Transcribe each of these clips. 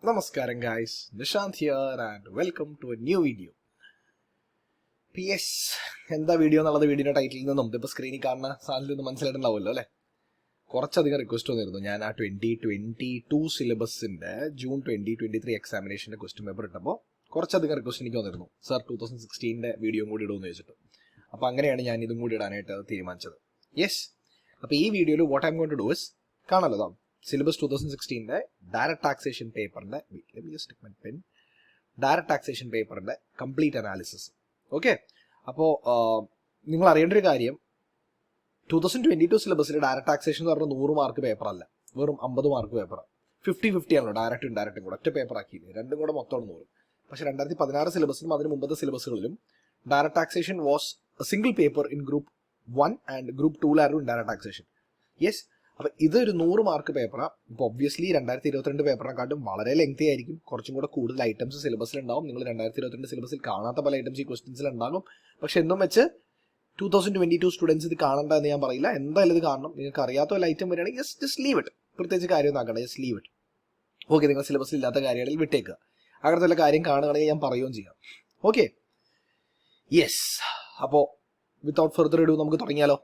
Namaskaram guys, Nishanth here and welcome to a new video. PS, എന്താ video എന്നുള്ളത് വീഡിയോയുടെ title നിന്നും ഇപ്പോൾ സ്ക്രീനിൽ കാണുന്ന സാധനത്തിൽ നിന്ന് മനസ്സിലായിട്ടുണ്ടാവുമല്ലോ അല്ലേ. കുറച്ചധികം റിക്വസ്റ്റ് വന്നിരുന്നു. ഞാൻ ആ 2022 സിലബസിൻ്റെ ജൂൺ 2023 എക്സാമിനേഷൻ്റെ ക്വസ്റ്റ്യൻ പേപ്പർ ഇട്ടപ്പോൾ കുറച്ചധികം റിക്വസ്റ്റ് എനിക്ക് വന്നിരുന്നു. സർ 2016 വീഡിയോ കൂടി ഇടുമെന്ന് ചോദിച്ചിട്ട്. അപ്പോൾ അങ്ങനെയാണ് ഞാൻ ഇതും കൂടി ഇടാനായിട്ട് തീരുമാനിച്ചത്. യെസ്, അപ്പോൾ ഈ വീഡിയോയിൽ what I am going to do is കാണാമല്ലോ സിലബസ് 2016 ഡയറക്റ്റ് ടാക്സേഷൻ പേപ്പറിന്റെ ഡയറക്റ്റ് ടാക്സേഷൻ പേപ്പറിന്റെ കംപ്ലീറ്റ് അനാലിസിസ്. ഓക്കെ, അപ്പോൾ നിങ്ങൾ അറിയേണ്ട ഒരു കാര്യം, 2022 സിലബസിൽ ഡയറക്റ്റ് ടാക്സേഷൻ എന്ന് പറഞ്ഞാൽ 100 മാർക്ക് പേപ്പർ അല്ല, വെറും 50 മാർക്ക് പേപ്പറാണ്. 50-50 ആണല്ലോ, ഡയറക്റ്റും ഇൻഡയറക്റ്റും കൂടെ ഒറ്റ പേപ്പർ ആക്കിയില്ലേ, രണ്ടും കൂടെ മൊത്തം 100. പക്ഷേ 2016 സിലബസിലും അതിന് മുമ്പത്തെ സിലബസുകളിലും direct taxation was single paper in group 1 and group 2 direct taxation. Yes, അപ്പോൾ ഇതൊരു 100 മാർക്ക് പേപ്പറാണ്. ഇപ്പോൾ ഒബ്വിയസ്ലി 2022 പേപ്പറിനെക്കാട്ടും വളരെ ലെങ്തി ആയിരിക്കും, കുറച്ചും കൂടെ കൂടുതൽ ഐറ്റംസ് സിലബസിലുണ്ടാവും. നിങ്ങൾ 2022 സിലബസിൽ കാണാത്ത പല ഐറ്റംസ് ഈ ക്വസ്റ്റ്യൻസിൽ ഉണ്ടാകും. പക്ഷെ എന്നും വെച്ച് 2022 സ്റ്റുഡൻസ് ഇത് കാണണ്ട എന്ന് ഞാൻ പറയില്ല. എന്തായാലും ഇത് കാണണം. നിങ്ങൾക്ക് അറിയാത്ത ഒരു ഐറ്റം വരികയാണെങ്കിൽ ജസ്റ്റ് ലീവ് ഇറ്റ്. പ്രത്യേകിച്ച് കാര്യമൊന്നും ആക്കണ്ട, ജസ്റ്റ് ലീവ് ഇറ്റ്. ഓക്കെ, നിങ്ങൾ സിലബസിൽ ഇല്ലാത്ത കാര്യങ്ങളിൽ വിട്ടേക്കുക. അങ്ങനത്തെ വല്ല കാര്യം കാണുകയാണെങ്കിൽ ഞാൻ പറയുകയും ചെയ്യാം. Okay, yes. അപ്പോൾ വിത്തൗട്ട് ഫെർദർ ഇടൂ നമുക്ക് തുടങ്ങിയാലോ.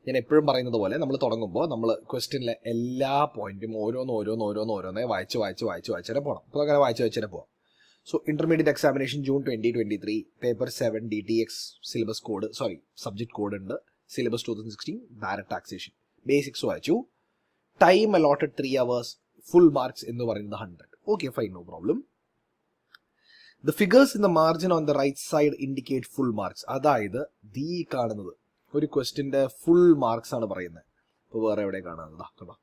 ഞാൻ എപ്പോഴും പറയുന്നത് പോലെ നമ്മൾ തുടങ്ങുമ്പോൾ നമ്മൾ ക്വസ്റ്റ്യനിലെ എല്ലാ പോയിന്റും ഓരോന്നേ വായിച്ചു പോകണം. അപ്പോൾ അങ്ങനെ വായിച്ചു പോകാം. So intermediate examination June 2023 paper 7 DTX syllabus code subject code ഉണ്ട്. സിലബസ് 2016 ഡയറക്റ്റ് ടാക്സേഷൻ ബേസിക്സ് വായിച്ചു. Time allotted 3 hours, full marks എന്ന് പറയുന്നത് 100. Okay, fine, no problem. The figures in the margin on the right side indicate full marks. അതായത് ഈ കാണുന്നത് ഒരു ക്വസ്റ്റിൻ്റെ full marks ആണ് പറയുന്നത്. ഇപ്പോൾ വേറെ എവിടെ കാണുന്നത് കണ്ടോ,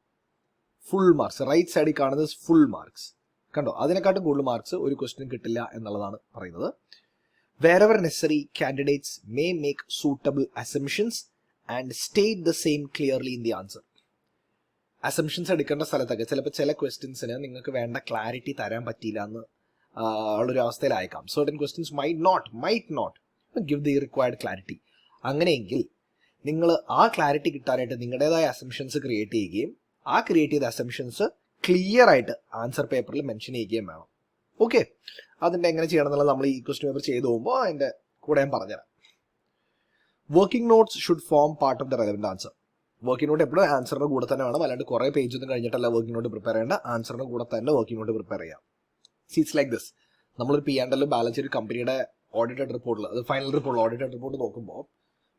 ഫുൾ മാർക്സ് റൈറ്റ് സൈഡിൽ കാണുന്നത് ഫുൾ മാർക്സ് കണ്ടോ. അതിനെക്കാട്ടും കൂടുതൽ മാർക്സ് ഒരു ക്വസ്റ്റിനും കിട്ടില്ല എന്നുള്ളതാണ് പറയുന്നത്. Wherever നെസറി candidates may make suitable assumptions and state the same clearly in the answer. Assumptions എടുക്കേണ്ട സ്ഥലത്തൊക്കെ ചിലപ്പോൾ ചില ക്വസ്റ്റ്യൻസിന് നിങ്ങൾക്ക് വേണ്ട ക്ലാരിറ്റി തരാൻ പറ്റിയില്ല എന്ന് ഉള്ളൊരു അവസ്ഥയിലായേക്കാം. Certain questions might not give the required clarity. അങ്ങനെയെങ്കിൽ നിങ്ങൾ ആ ക്ലാരിറ്റി കിട്ടാനായിട്ട് നിങ്ങളുടേതായ അസംഷൻസ് ക്രിയേറ്റ് ചെയ്യുകയും ആ ക്രിയേറ്റ് ചെയ്ത അസംഷൻസ് ക്ലിയർ ആയിട്ട് ആൻസർ പേപ്പറിൽ മെൻഷൻ ചെയ്യുകയും വേണം. ഓക്കെ, അതിൻ്റെ എങ്ങനെ ചെയ്യണം എന്നുള്ളത് നമ്മൾ ഈ ക്വസ്റ്റ്യൻ പേപ്പർ ചെയ്തു പോകുമ്പോൾ അതിൻ്റെ കൂടെ ഞാൻ പറഞ്ഞുതരാം. Working notes should form part of the relevant answer. Working not എപ്പോഴും ആൻസറിൻ്റെ കൂടെ തന്നെ വേണം, അല്ലാണ്ട് കുറേ പേജ് ഒന്നും കഴിഞ്ഞിട്ടല്ല വർക്കിംഗ് നോട്ട് പ്രിപ്പയർ ചെയ്യേണ്ട, ആൻസറിൻ്റെ കൂടെ തന്നെ വർക്കിംഗ് നോട്ട് പ്രിപ്പയർ ചെയ്യാം. It's like this. നമ്മളൊരു P&L ബാലൻസ് ഷീറ്റ് കമ്പനിയുടെ ഓഡിറ്റഡ് റിപ്പോർട്ടിൽ, അത് ഫൈനൽ റിപ്പോർട്ട് ഓഡിറ്റഡ് റിപ്പോർട്ട് നോക്കുമ്പോൾ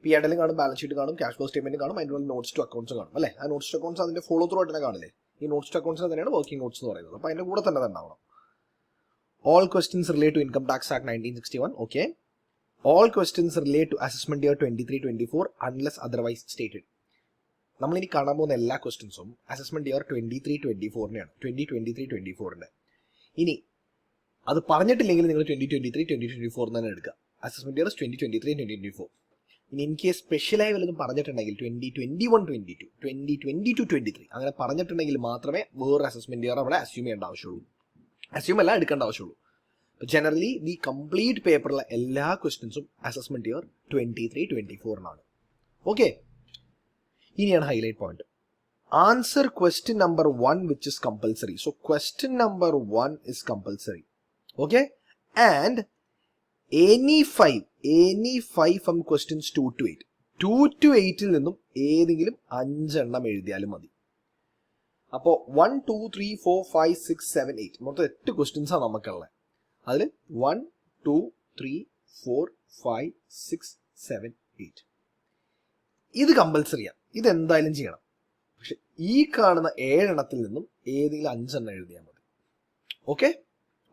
P&L കാണും, ബാലൻസ് ഷീറ്റ് കാണും, ക്യാഷ് ഫ്ലോ സ്റ്റേറ്റ്മെന്റ് കാണും, അതിൻ്റെ നോട്ട്സ് ടു അക്കൗണ്ട്സ് കാണും അല്ലേ. ആ നോട്ട്സ് ടു അക്കൗണ്ട്സ് അതിന്റെ ഫോളോ ത്രൂ ആയിട്ട് തന്നെ കാണില്ലേ. ഈ നോട്ട്സ് ടു അക്കൗണ്ട്സിനെ തന്നെയാണ് വർക്കിംഗ് നോട്ട്സ് എന്ന് പറയുന്നത്. അപ്പോൾ അതിന്റെ കൂടെ തന്നെ ഉണ്ടാവണം. All questions relate to income tax act 1961. Okay, all questions relate to assessment year 23-24 unless otherwise stated. നമ്മളിനി കാണാൻ പോകുന്ന എല്ലാ ക്വസ്റ്റ്യൻസും അസസ്മെന്റ് ഇയർ 23-24 2023-24. ഇനി അത് പറഞ്ഞിട്ടില്ലെങ്കിൽ നിങ്ങൾ 2023-2024 തന്നെ എടുക്കുക. Assessment year 2023-2024. ഇനി ഇൻ കേസ് സ്പെഷ്യലായി വല്ലതും പറഞ്ഞിട്ടുണ്ടെങ്കിൽ 2021-22 2022-23 അങ്ങനെ പറഞ്ഞിട്ടുണ്ടെങ്കിൽ മാത്രമേ വേറെ അസസ്മെന്റ് ഇയർ അവിടെ അസ്യൂം ചെയ്യേണ്ട ആവശ്യമുള്ളൂ, എടുക്കേണ്ട ആവശ്യമുള്ളൂ. ജനറലി ഈ കംപ്ലീറ്റ് പേപ്പറിലെ എല്ലാ ക്വസ്റ്റ്യൻസും അസസ്മെന്റ് ഇയർ 23-24 ഓക്കെ, ഇനിയാണ് highlight point. Answer question number 1 which is compulsory. So question number 1 is compulsory. Okay, and any five from questions 2 to 8. 2 to 8 നിന്നും ഏതെങ്കിലും 5 എണ്ണം എഴുതിയാലും മതി. അപ്പോൾ 1, 2, 3, 4, 5, 6, 7, 8 മൊത്തം 8 ക്വസ്റ്റ്യൻസ് ആണ് നമുക്കുള്ളത്. അതിൽ 1, 2, 3, 4, 5, 6, 7, 8 ഇത് കമ്പൽസറിയാണ്, ഇതെന്തായാലും ചെയ്യണം. പക്ഷെ ഈ കാണുന്ന 7 എണ്ണത്തിൽ നിന്നും ഏതെങ്കിലും 5 എണ്ണം എഴുതിയാൽ മതി. ഓക്കെ,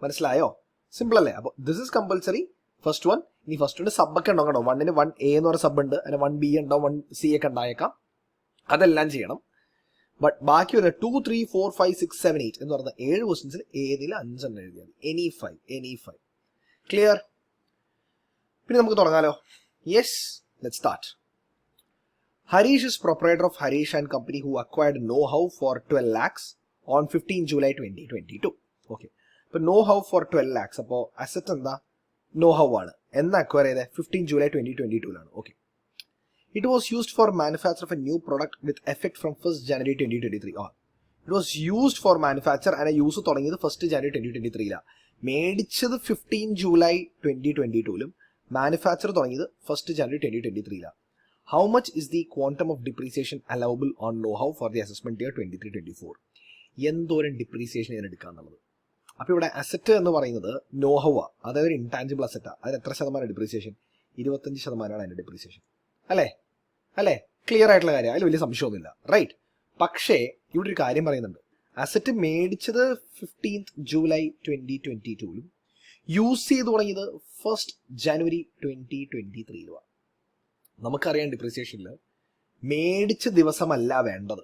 മനസ്സിലായോ? സിമ്പിൾ അല്ലേ? അപ്പോൾ this is compulsory. First one. ഇനി ഫസ്റ്റ് വൺ സബ്ബൊക്കെ ഉണ്ടാവും കേട്ടോ. 1-ന് 1A എന്ന് പറഞ്ഞ സബ് ഉണ്ട്, അതിന് 1B ഉണ്ടാവും, 1C ഒക്കെ ഉണ്ടായേക്കാം. അതെല്ലാം ചെയ്യണം. ബട്ട് ബാക്കി വരുന്ന 2, 3, 4, 5, 6, 7, 8 എന്ന് പറഞ്ഞ 7 ക്വസ്റ്റ്യൻസിൽ ഏതെങ്കിലും 5 എണ്ണം എഴുതിയാൽ മതി. Any five. ക്ലിയർ? പിന്നെ നമുക്ക് തുടങ്ങാലോ. Yes, let's start. Harish is proprietor of Harish and Company who acquired know-how for 12 lakhs on 15 July 2022. Okay, ഇപ്പോൾ know-how for 12 lakhs. അപ്പോൾ അസറ്റ് എന്താ? know-how ആണ്. എന്ന് അക്വയർ ചെയ്തത് 15 July 2022 okay. It was used for manufacture of A new product with effect from 1st January 2023. It was used for manufacture and use തുടങ്ങിയത് 1st January 2023 മേടിച്ചത് 15 July 2022 manufacture തുടങ്ങിയത് 1st January 2023 how much is the quantum of depreciation allowable on know how four the assessment year 23-24 എന്തോരം depreciation ഇതിനെടുക്കാന്നുള്ളത്. അപ്പോൾ ഇവിടെ asset എന്ന് പറയുന്നത് നോഹവ, അതായത് ഒരു ഇൻടാഞ്ചിബിൾ അസറ്റാ. അതിന് എത്ര ശതമാനം ഡിപ്രീസിയേഷൻ? 25% അതിന്റെ ഡിപ്രീസിയേഷൻ. അല്ലേ ക്ലിയർ ആയിട്ടുള്ള കാര്യം, അതിൽ വലിയ സംശയമൊന്നുമില്ല, റൈറ്റ്? പക്ഷേ ഇവിടെ ഒരു കാര്യം പറയുന്നുണ്ട്. അസറ്റ് മേടിച്ചത് 15th July 2022 യൂസ് ചെയ്ത് തുടങ്ങിയത് 1st January 2023 നമുക്കറിയാം ഡിപ്രീസിയേഷനിൽ മേടിച്ച ദിവസമല്ല വേണ്ടത്,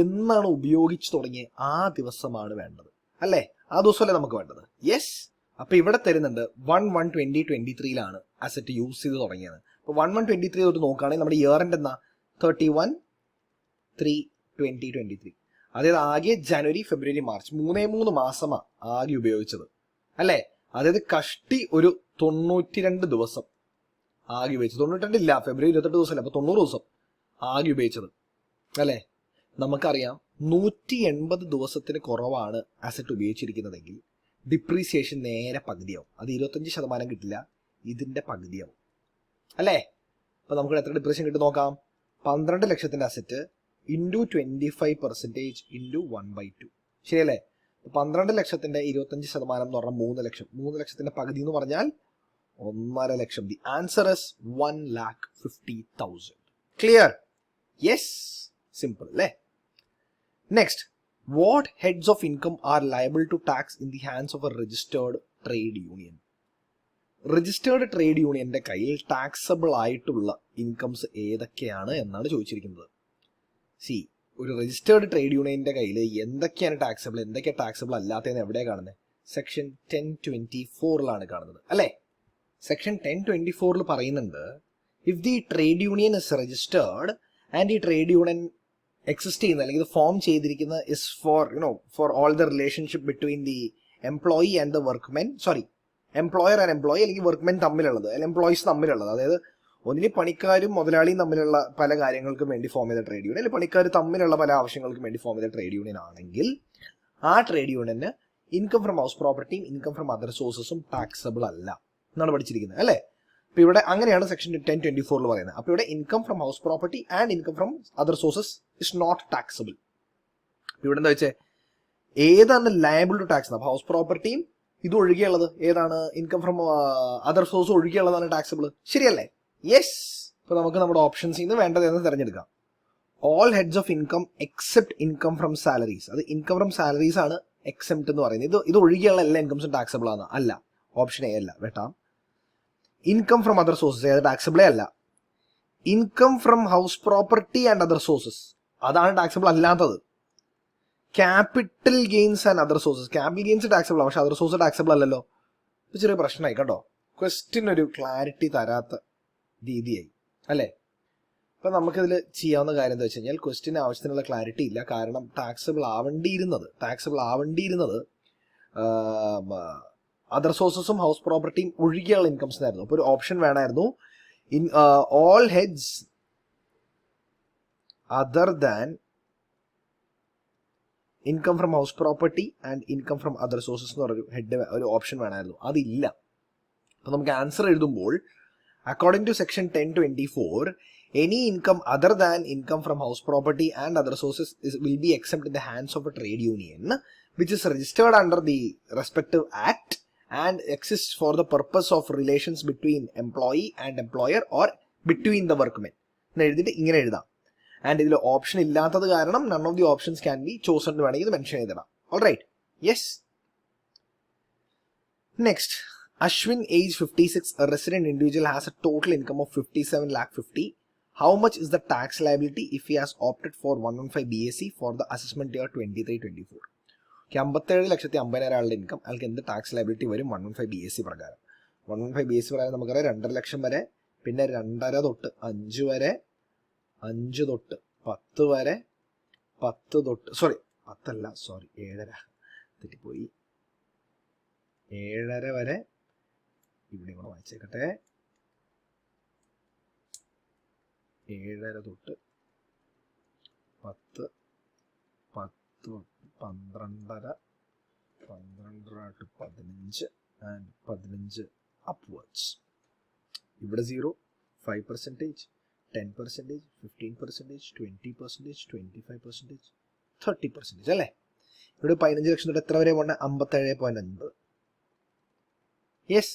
എന്നാണ് ഉപയോഗിച്ച് തുടങ്ങിയ ആ ദിവസമാണ് വേണ്ടത്, അല്ലേ? ആ ദിവസമല്ലേ നമുക്ക് വേണ്ടത്. യെസ്. അപ്പൊ ഇവിടെ തരുന്നുണ്ട് 1/1/2023 അസറ്റ് യൂസ് ചെയ്ത് തുടങ്ങിയത്. അപ്പൊ 1/1/23 തൊട്ട് നോക്കുകയാണെങ്കിൽ നമ്മുടെ ഇയർ എൻഡ് എന്നാ 31/3/2023. അതായത് ആകെ ജനുവരി, ഫെബ്രുവരി, മാർച്ച് 3 മാസമാണ് ആകെ ഉപയോഗിച്ചത്, അല്ലേ? അതായത് കഷ്ടി ഒരു 92 ദിവസം ആകെ ഉപയോഗിച്ചത്. 92 ഇല്ല, ഫെബ്രുവരി 28 ദിവസമല്ല, അപ്പൊ 90 ദിവസം ആകെ ഉപയോഗിച്ചത്, അല്ലേ? നമുക്കറിയാം 180 ദിവസത്തിന് കുറവാണ് അസറ്റ് ഉപയോഗിച്ചിരിക്കുന്നതെങ്കിൽ ഡിപ്രീസിയേഷൻ നേരെ പകുതിയാവും. അത് 25% കിട്ടില്ല, ഇതിന്റെ പകുതിയാവും, അല്ലേ? അപ്പൊ നമുക്ക് എത്ര ഡിപ്രീസിയേഷൻ കിട്ടും നോക്കാം. 12 ലക്ഷത്തിന്റെ അസറ്റ് ഇൻറ്റു 25% ഇൻറ്റു 1/2, ശരിയല്ലേ? 12 ലക്ഷത്തിന്റെ 25% എന്ന് പറഞ്ഞാൽ 3 ലക്ഷം. 3 ലക്ഷത്തിന്റെ പകുതി എന്ന് പറഞ്ഞാൽ 1.5 ലക്ഷം. The answer is 1,50,000. Clear? Yes. Simple അല്ലേ? Next, what heads of income are liable to tax in the hands of a registered trade union? Registered trade യൂണിയന്റെ കയ്യിൽ ടാക്സബിൾ ആയിട്ടുള്ള ഇൻകംസ് ഏതൊക്കെയാണ് എന്നാണ് ചോദിച്ചിരിക്കുന്നത്. സി, ഒരു രജിസ്റ്റേർഡ് ട്രേഡ് യൂണിയന്റെ കയ്യിൽ എന്തൊക്കെയാണ് ടാക്സബിൾ, എന്തൊക്കെയാണ് ടാക്സബിൾ അല്ലാത്തതെന്ന് എവിടെയാണ് കാണുന്നത്? സെക്ഷൻ 1024 കാണുന്നത്, അല്ലേ? സെക്ഷൻ 1024 പറയുന്നുണ്ട്, if the trade union is registered and ഈ ട്രേഡ് യൂണിയൻ എക്സിസ്റ്റ് ചെയ്യുന്ന അല്ലെങ്കിൽ ഫോം ചെയ്തിരിക്കുന്ന is for all the relationship between the employee and the workmen, employer and employee അല്ലെങ്കിൽ വർക്ക്മെൻ തമ്മിലുള്ളത്, അല്ലെങ്കിൽ എംപ്ലോയീസ് തമ്മിലുള്ളത്, അതായത് ഒന്നിന് പണിക്കാരും മുതലാളിയും തമ്മിലുള്ള പല കാര്യങ്ങൾക്കും വേണ്ടി ഫോം ചെയ്ത ട്രേഡ് യൂണിയൻ, അല്ലെങ്കിൽ പണിക്കാർ തമ്മിലുള്ള പല ആവശ്യങ്ങൾക്കും വേണ്ടി ഫോം ചെയ്ത ട്രേഡ് യൂണിയൻ ആണെങ്കിൽ ആ ട്രേഡ് യൂണിയന് ഇൻകം ഫ്രം ഹൗസ് പ്രോപ്പർട്ടിയും ഇൻകം ഫ്രം അതർ സോഴ്സസും ടാക്സബിൾ അല്ല എന്നാണ് പഠിച്ചിരിക്കുന്നത്, അല്ലേ? അപ്പൊ ഇവിടെ അങ്ങനെയാണ് സെക്ഷൻ 1024 പറയുന്നത്. അപ്പൊ ഇവിടെ income from house property and income from other sources is not taxable. ഇവിടെ എന്താ വെച്ചേ, ഏതാണ് ലയബിൾ ടു ടാക്സ്? അപ്പൊ ഹൗസ് പ്രോപ്പർട്ടിയും ഇത് ഒഴികെയുള്ളത് ഏതാണ്? ഇൻകം ഫ്രം അതർ സോഴ്സ് ഒഴികെയുള്ളതാണ് ടാക്സബിൾ, ശരിയല്ലേ? യെസ്. ഇപ്പൊ നമുക്ക് നമ്മുടെ ഓപ്ഷൻസിൽ നിന്ന് വേണ്ടതെന്ന് തിരഞ്ഞെടുക്കാം. All heads of income except income from salaries. അത് ഇൻകം ഫ്രം സാലറീസ് ആണ് എക്സെപ്റ്റ് എന്ന് പറയുന്നത്. ഇത് ഒഴികെയുള്ള എല്ലാ ഇൻകംസും ടാക്സബിൾ ആണ്? അല്ല. ഓപ്ഷൻ എ അല്ല, വെട്ടാം. ഇൻകം ഫ്രം അതർ സോഴ്സസ്, ഏത് ടാക്സബിളേ അല്ല. Income from house property and other sources, അതാണ് ടാക്സബിൾ അല്ലാത്തത്. Capital gains and other sources, capital gains taxable ആണ്, പക്ഷെ അതർ സോഴ്സ് ടാക്സബിൾ അല്ലല്ലോ. ഇപ്പൊ ചെറിയ പ്രശ്നമായി കേട്ടോ, ക്വസ്റ്റ്യൻ ഒരു ക്ലാരിറ്റി തരാത്ത രീതിയായി, അല്ലേ? അപ്പൊ നമുക്കിതിൽ ചെയ്യാവുന്ന കാര്യം എന്താ വെച്ച് കഴിഞ്ഞാൽ, ക്വസ്റ്റ്യന് ആവശ്യത്തിനുള്ള ക്ലാരിറ്റി ഇല്ല. കാരണം ടാക്സബിൾ ആവേണ്ടിയിരുന്നത് അതർ സോഴ്സസും ഹൗസ് പ്രോപ്പർട്ടിയും ഒഴികെയുള്ള ഇൻകംസ് ആയിരുന്നു. അപ്പൊ ഒരു ഓപ്ഷൻ വേണമായിരുന്നു, in all heads other than income from house property and income from other sources എന്ന് പറഞ്ഞൊരു ഹെഡ്, ഒരു ഓപ്ഷൻ വേണമായിരുന്നു. അതില്ല. അപ്പൊ നമുക്ക് ആൻസർ എഴുതുമ്പോൾ according to section 1024 any income other than income from house property and other sources will be exempt in the hands of a trade union which is registered under the respective act and exists for the purpose of relations between employee and employer or between the workmen എന്ന് എഴുതിയിട്ട് ഇങ്ങനെ എഴുതാം. And ഇതിൽ option ഇല്ലാത്തത് കാരണം none of the options can be chosen എന്ന് വേണമെങ്കിൽ ഇത് മെൻഷൻ ചെയ്തിടാം. Alright, yes. Next, Ashwin, age 56, a resident individual, has a total income of 57,50,000. How much is the tax liability if he has opted for 115 BAC for the assessment year 23-24? 57,50,000 ആളുടെ income, അയാൾക്ക് എന്ത് tax liability വരും 115 BAC പ്രകാരം? 115 BAC പ്രകാരം നമുക്കറിയാം 2.5 ലക്ഷം വരെ, പിന്നെ 2.5 തൊട്ട് 5 വരെ, 5 തൊട്ട് 10 വരെ, 10 തൊട്ട് 7.5 തെറ്റിപ്പോയി, 7.5 വരെ, ഇവിടെ കൂടെ വായിച്ചേക്കട്ടെ, 7.5 തൊട്ട് 10, 10 12.5 to 15 and 15 upwards. ഇവിടെ 0, 5%, 10%, 15%, 20%, 25%, 30% അല്ലേ? ഇവിടെ 15 ലക്ഷം തൊട്ട് എത്ര വരെ പോകണ്ട? 57.5. യെസ്,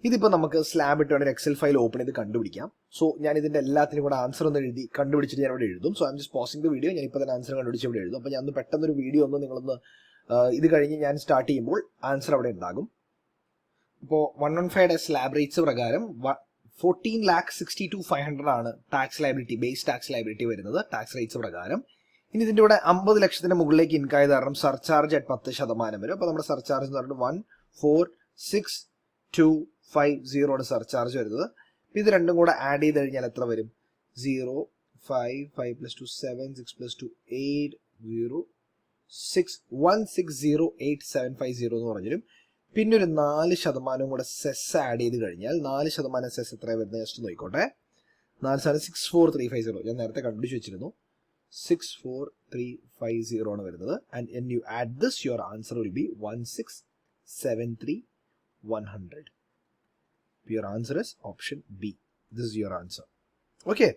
ഇതിപ്പോൾ നമുക്ക് സ്ലാബ് ഇട്ട് വേണമെങ്കിൽ എക്സൽ ഫയൽ ഓപ്പൺ ചെയ്ത് കണ്ടുപിടിക്കാം. സോ ഞാൻ ഇതിൻ്റെ എല്ലാത്തിനും കൂടെ ആൻസർ ഒന്ന് എഴുതി കണ്ടുപിടിച്ചിട്ട് ഞാൻ ഇവിടെ എഴുതും. So I am just posing the video. ഞാൻ ഇപ്പോൾ തന്നെ ആൻസർ കണ്ടുപിടിച്ച് ഇവിടെ എഴുതും. അപ്പോൾ ഞാൻ പെട്ടെന്നൊരു വീഡിയോ ഒന്ന് നിങ്ങളൊന്ന് ഇത് കഴിഞ്ഞ് ഞാൻ സ്റ്റാർട്ട് ചെയ്യുമ്പോൾ ആൻസർ അവിടെ ഉണ്ടാകും. ഇപ്പോൾ 115 സ്ലാബ് റേറ്റ്സ് പ്രകാരം 14,62,500 ആണ് tax liability, base tax liability വരുന്നത് ടാക്സ് റേറ്റ്സ് പ്രകാരം. ഇനി ഇതിൻ്റെ കൂടെ 50 ലക്ഷത്തിന് മുകളിലേക്ക് ഇൻകായ കാരണം സർചാർജ് അറ്റ് 10% വരും. അപ്പോൾ നമ്മുടെ സർചാർജ് എന്ന് പറഞ്ഞിട്ട് 146,250 സർചാർജ് വരുന്നത്. ഇത് രണ്ടും കൂടെ ആഡ് ചെയ്ത് കഴിഞ്ഞാൽ എത്ര വരും? 0, 5, 5 + 2 7, 6 + 2 8, 0, 6, 160,8,750 എന്ന് പറഞ്ഞും. പിന്നെ ഒരു 4% കൂടെ സെസ് ആഡ് ചെയ്ത് കഴിഞ്ഞാൽ 4% സെസ് എത്ര വരുന്നത് ജസ്റ്റ് നോക്കിക്കോട്ടെ. 4 64,350 ഞാൻ നേരത്തെ കണ്ടുപിടിച്ച് വെച്ചിരുന്നു. 64,350 ആണ് വരുന്നത്. And you add this, your answer will be 16,73,100. Your answer is option B. This is your answer. Okay.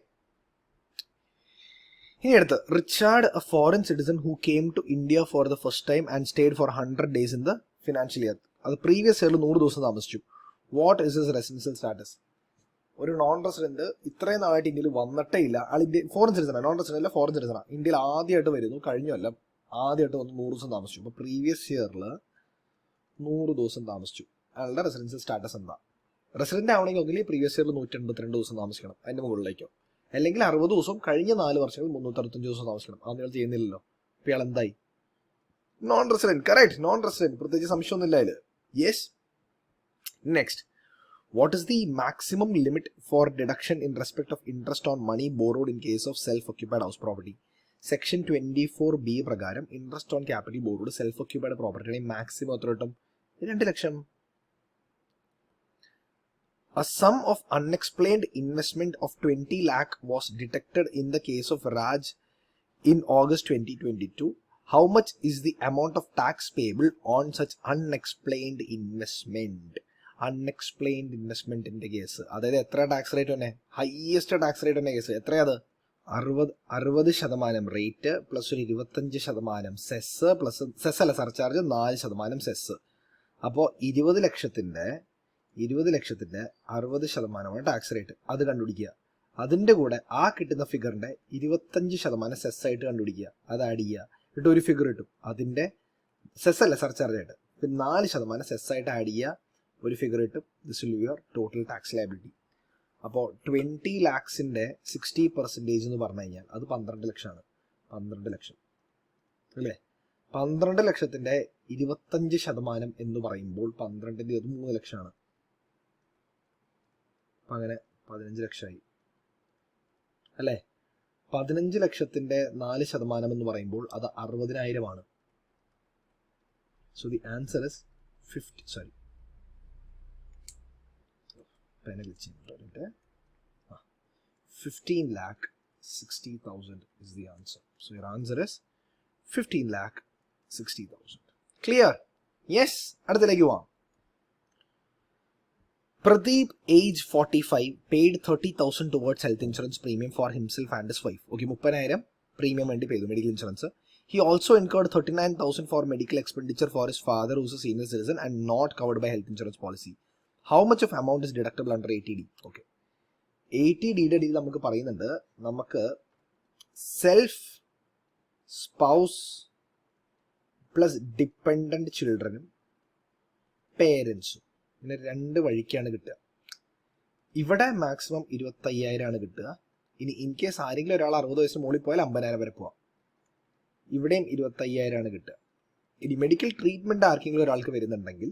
ഇനി അടുത്ത്, Richard, a foreign citizen who came to India for the first time and stayed for 100 days in the financial year. അത് previous ഇയറിൽ 100 ദിവസം താമസിച്ചു. What is his residential status? ഒരു non resident ഇത്രയും നാളായിട്ട് ഇന്ത്യയിൽ വന്നിട്ടേ ഇല്ല. ആൾ ഇന്ത്യ ഫോറിൻ സിറ്റിസണാണ്, നോൺ റെസിഡന്റ് അല്ല, ഫോറിൻ സിറ്റിസണാണ്. ഇന്ത്യയിൽ ആദ്യമായിട്ട് വരുന്നു, കഴിഞ്ഞല്ല ആദ്യമായിട്ട് വന്ന് 100 ദിവസം താമസിച്ചു. അപ്പോൾ പ്രീവിയസ് ഇയറിൽ 100 ദിവസം താമസിച്ചു. അയാളുടെ റെസിഡൻഷ്യൽ സ്റ്റാറ്റസ് എന്താ? റെസിഡന്റ് ആവണമെങ്കിൽ ഒന്നില്ലെങ്കിൽ പ്രീവിയസ് ഇയറിൽ 182 ദിവസം താമസിക്കണം, അതിന്റെ മുകളിലേക്കോ, അല്ലെങ്കിൽ 60 ദിവസം കഴിഞ്ഞ 4 വർഷങ്ങളിൽ 365 ദിവസം താമസിക്കണം. അത് നിങ്ങൾ ചെയ്യുന്നില്ലല്ലോ. അപ്പോൾ ഇയാൾ എന്തായി? Non resident. Correct, non resident. പ്രത്യേകിച്ച് സംശയമൊന്നുമില്ല അതിൽ. Yes. Next, what is the maximum limit for deduction in respect of interest on money borrowed in case of self occupied house property? Section 24B പ്രകാരം interest on capital borrowed self occupied പ്രോപ്പർട്ടിയുടെ maximum എത്ര കിട്ടും? 2 ലക്ഷം. A sum of unexplained investment of 20 lakh was detected in the case of Raj in August 2022. How much is the amount of tax payable on such unexplained investment? Unexplained investment in the case. അതായത് എത്ര tax rate തന്നെ? Highest tax rate തന്നെ case എത്രയത്? 60% rate plus ഒരു 25% cess, plus cess അല്ല surcharge, 4% cess. അപ്പോൾ 20 ലക്ഷത്തിൻ്റെ 60% tax rate. അത് കണ്ടുപിടിക്കുക. അതിൻ്റെ കൂടെ ആ കിട്ടുന്ന ഫിഗറിൻ്റെ 25% സെസ് ആയിട്ട് കണ്ടുപിടിക്കുക. അത് ആഡ് ചെയ്യുക. എന്നിട്ട് ഒരു ഫിഗർ കിട്ടും. അതിൻ്റെ സെസ് അല്ല സർചാർജ് ആയിട്ട്. പിന്നെ 4% സെസ് ആയിട്ട് ആഡ് ചെയ്യുക, ഒരു ഫിഗർ കിട്ടും. This will be your total tax liability. അപ്പോൾ 20 lakhs-ന്റെ 60% എന്ന് പറഞ്ഞു കഴിഞ്ഞാൽ അത് 12 ലക്ഷമാണ്. 12 ലക്ഷം അല്ലേ? 12 ലക്ഷത്തിൻ്റെ 25% എന്ന് പറയുമ്പോൾ 12-ന്റെ 3 ലക്ഷമാണ്. അപ്പം അങ്ങനെ 15 ലക്ഷമായി അല്ലേ? 15 ലക്ഷത്തിൻ്റെ 4% എന്ന് പറയുമ്പോൾ അത് 60,000 ആണ്. So the answer is 15,60,000 is the answer. So your answer is 15,60,000. Clear? Yes. അടുത്തിലേക്ക് പോവാം. Pradeep, age 45, paid 30,000 towards health insurance premium for himself and his wife. Okay, 30,000 premium വേണ്ടി ചെയ്തു medical insurance. He also incurred 39,000 for medical expenditure for his father, who is a senior citizen and not covered by health insurance policy. How much of amount is deductible under 80D? Okay, 80Dയുടെ deal നമുക്ക് പറയുന്നുണ്ട്. നമുക്ക് self, spouse plus dependent ചിൽഡ്രനും പേരൻസും പിന്നെ 2 വഴിക്കാണ് കിട്ടുക. ഇവിടെ മാക്സിമം 25,000 കിട്ടുക. ഇനി ഇൻ കേസ് ആരെങ്കിലും ഒരാൾ 60 വയസ്സിന് മുകളിൽ പോയാൽ 50,000 വരെ പോവാം. ഇവിടെയും 25,000 കിട്ടുക. ഇനി മെഡിക്കൽ ട്രീറ്റ്മെൻറ്റ് ആർക്കെങ്കിലും ഒരാൾക്ക് വരുന്നുണ്ടെങ്കിൽ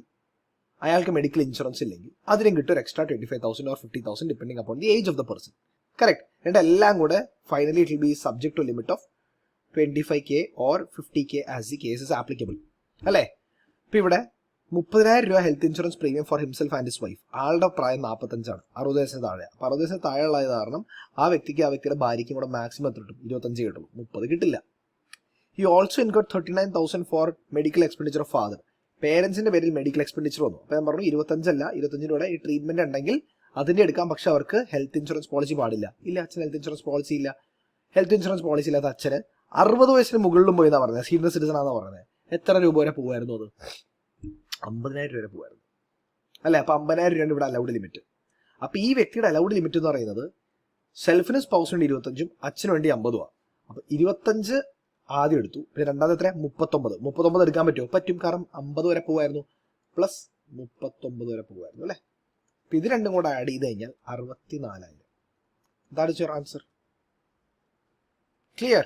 അയാൾക്ക് മെഡിക്കൽ ഇൻഷുറൻസ് ഇല്ലെങ്കിൽ അതിനും കിട്ടും ഒരു extra 25,000 or 50,000 depending upon the age of the person. Correct. എന്നിട്ട് എല്ലാം കൂടെ finally it will be subject to limit of 25K or 50K as the case is applicable അല്ലേ? ഇപ്പം ഇവിടെ 30,000 രൂപ health insurance premium for himself and his wife. ആളുടെ പ്രായം 45 ആണ്, 60 വയസ്സിന് താഴെ. അപ്പോൾ 60 വയസ്സിന് താഴെയുള്ളത് കാരണം ആ വ്യക്തിയുടെ ഭാര്യയ്ക്കും കൂടെ മാക്സിമം എത്ര കിട്ടും? 25 കിട്ടും, 30 കിട്ടില്ല. He also incurred 39,000 for medical expenditure of father. പേരൻസിന്റെ പേരിൽ മെഡിക്കൽ എക്സ്പെൻഡിച്ചർ വന്നു. അപ്പോൾ ഞാൻ പറഞ്ഞു 25 25 ഈ ട്രീറ്റ്മെന്റ് ഉണ്ടെങ്കിൽ അതിന്റെ എടുക്കാം, പക്ഷെ അവർക്ക് ഹെൽത്ത് ഇൻഷുറൻസ് പോളിസി പാടില്ല. ഇല്ല, അച്ഛൻ ഹെൽത്ത് ഇൻഷുറൻസ് പോളിസി ഇല്ല. ഹെൽത്ത് ഇൻഷുറൻസ് പോളിസി ഇല്ലാത്ത അച്ഛന് 60 വയസ്സിന് മുകളിലും പോയി എന്നാണ് പറഞ്ഞത്. സീനിയർ സിറ്റിസൺ ആണെന്ന് പറഞ്ഞത്. എത്ര രൂപ വരെ പോകുമായിരുന്നു? അത് 50,000 രൂപ വരെ പോകുമായിരുന്നു അല്ലെ? അപ്പൊ 50,000 രൂപയാണ് ഇവിടെ അലൗഡ് ലിമിറ്റ്. അപ്പൊ ഈ വ്യക്തിയുടെ അലൗഡ് ലിമിറ്റ് എന്ന് പറയുന്നത് സെൽഫിന് സ്പൗസിന് 25, അച്ഛന് വേണ്ടി 50. അപ്പൊ 25 ആദ്യം എടുത്തു, പിന്നെ രണ്ടാമത് എത്ര? 39 എടുക്കാൻ പറ്റുമോ? പറ്റും, കാരണം 50 വരെ പോകുമായിരുന്നു പ്ലസ് 39 വരെ പോകുമായിരുന്നു അല്ലെ? അപ്പൊ ഇത് രണ്ടും കൂടെ ആഡ് ചെയ്ത് കഴിഞ്ഞാൽ 64,000. That is your answer. Clear?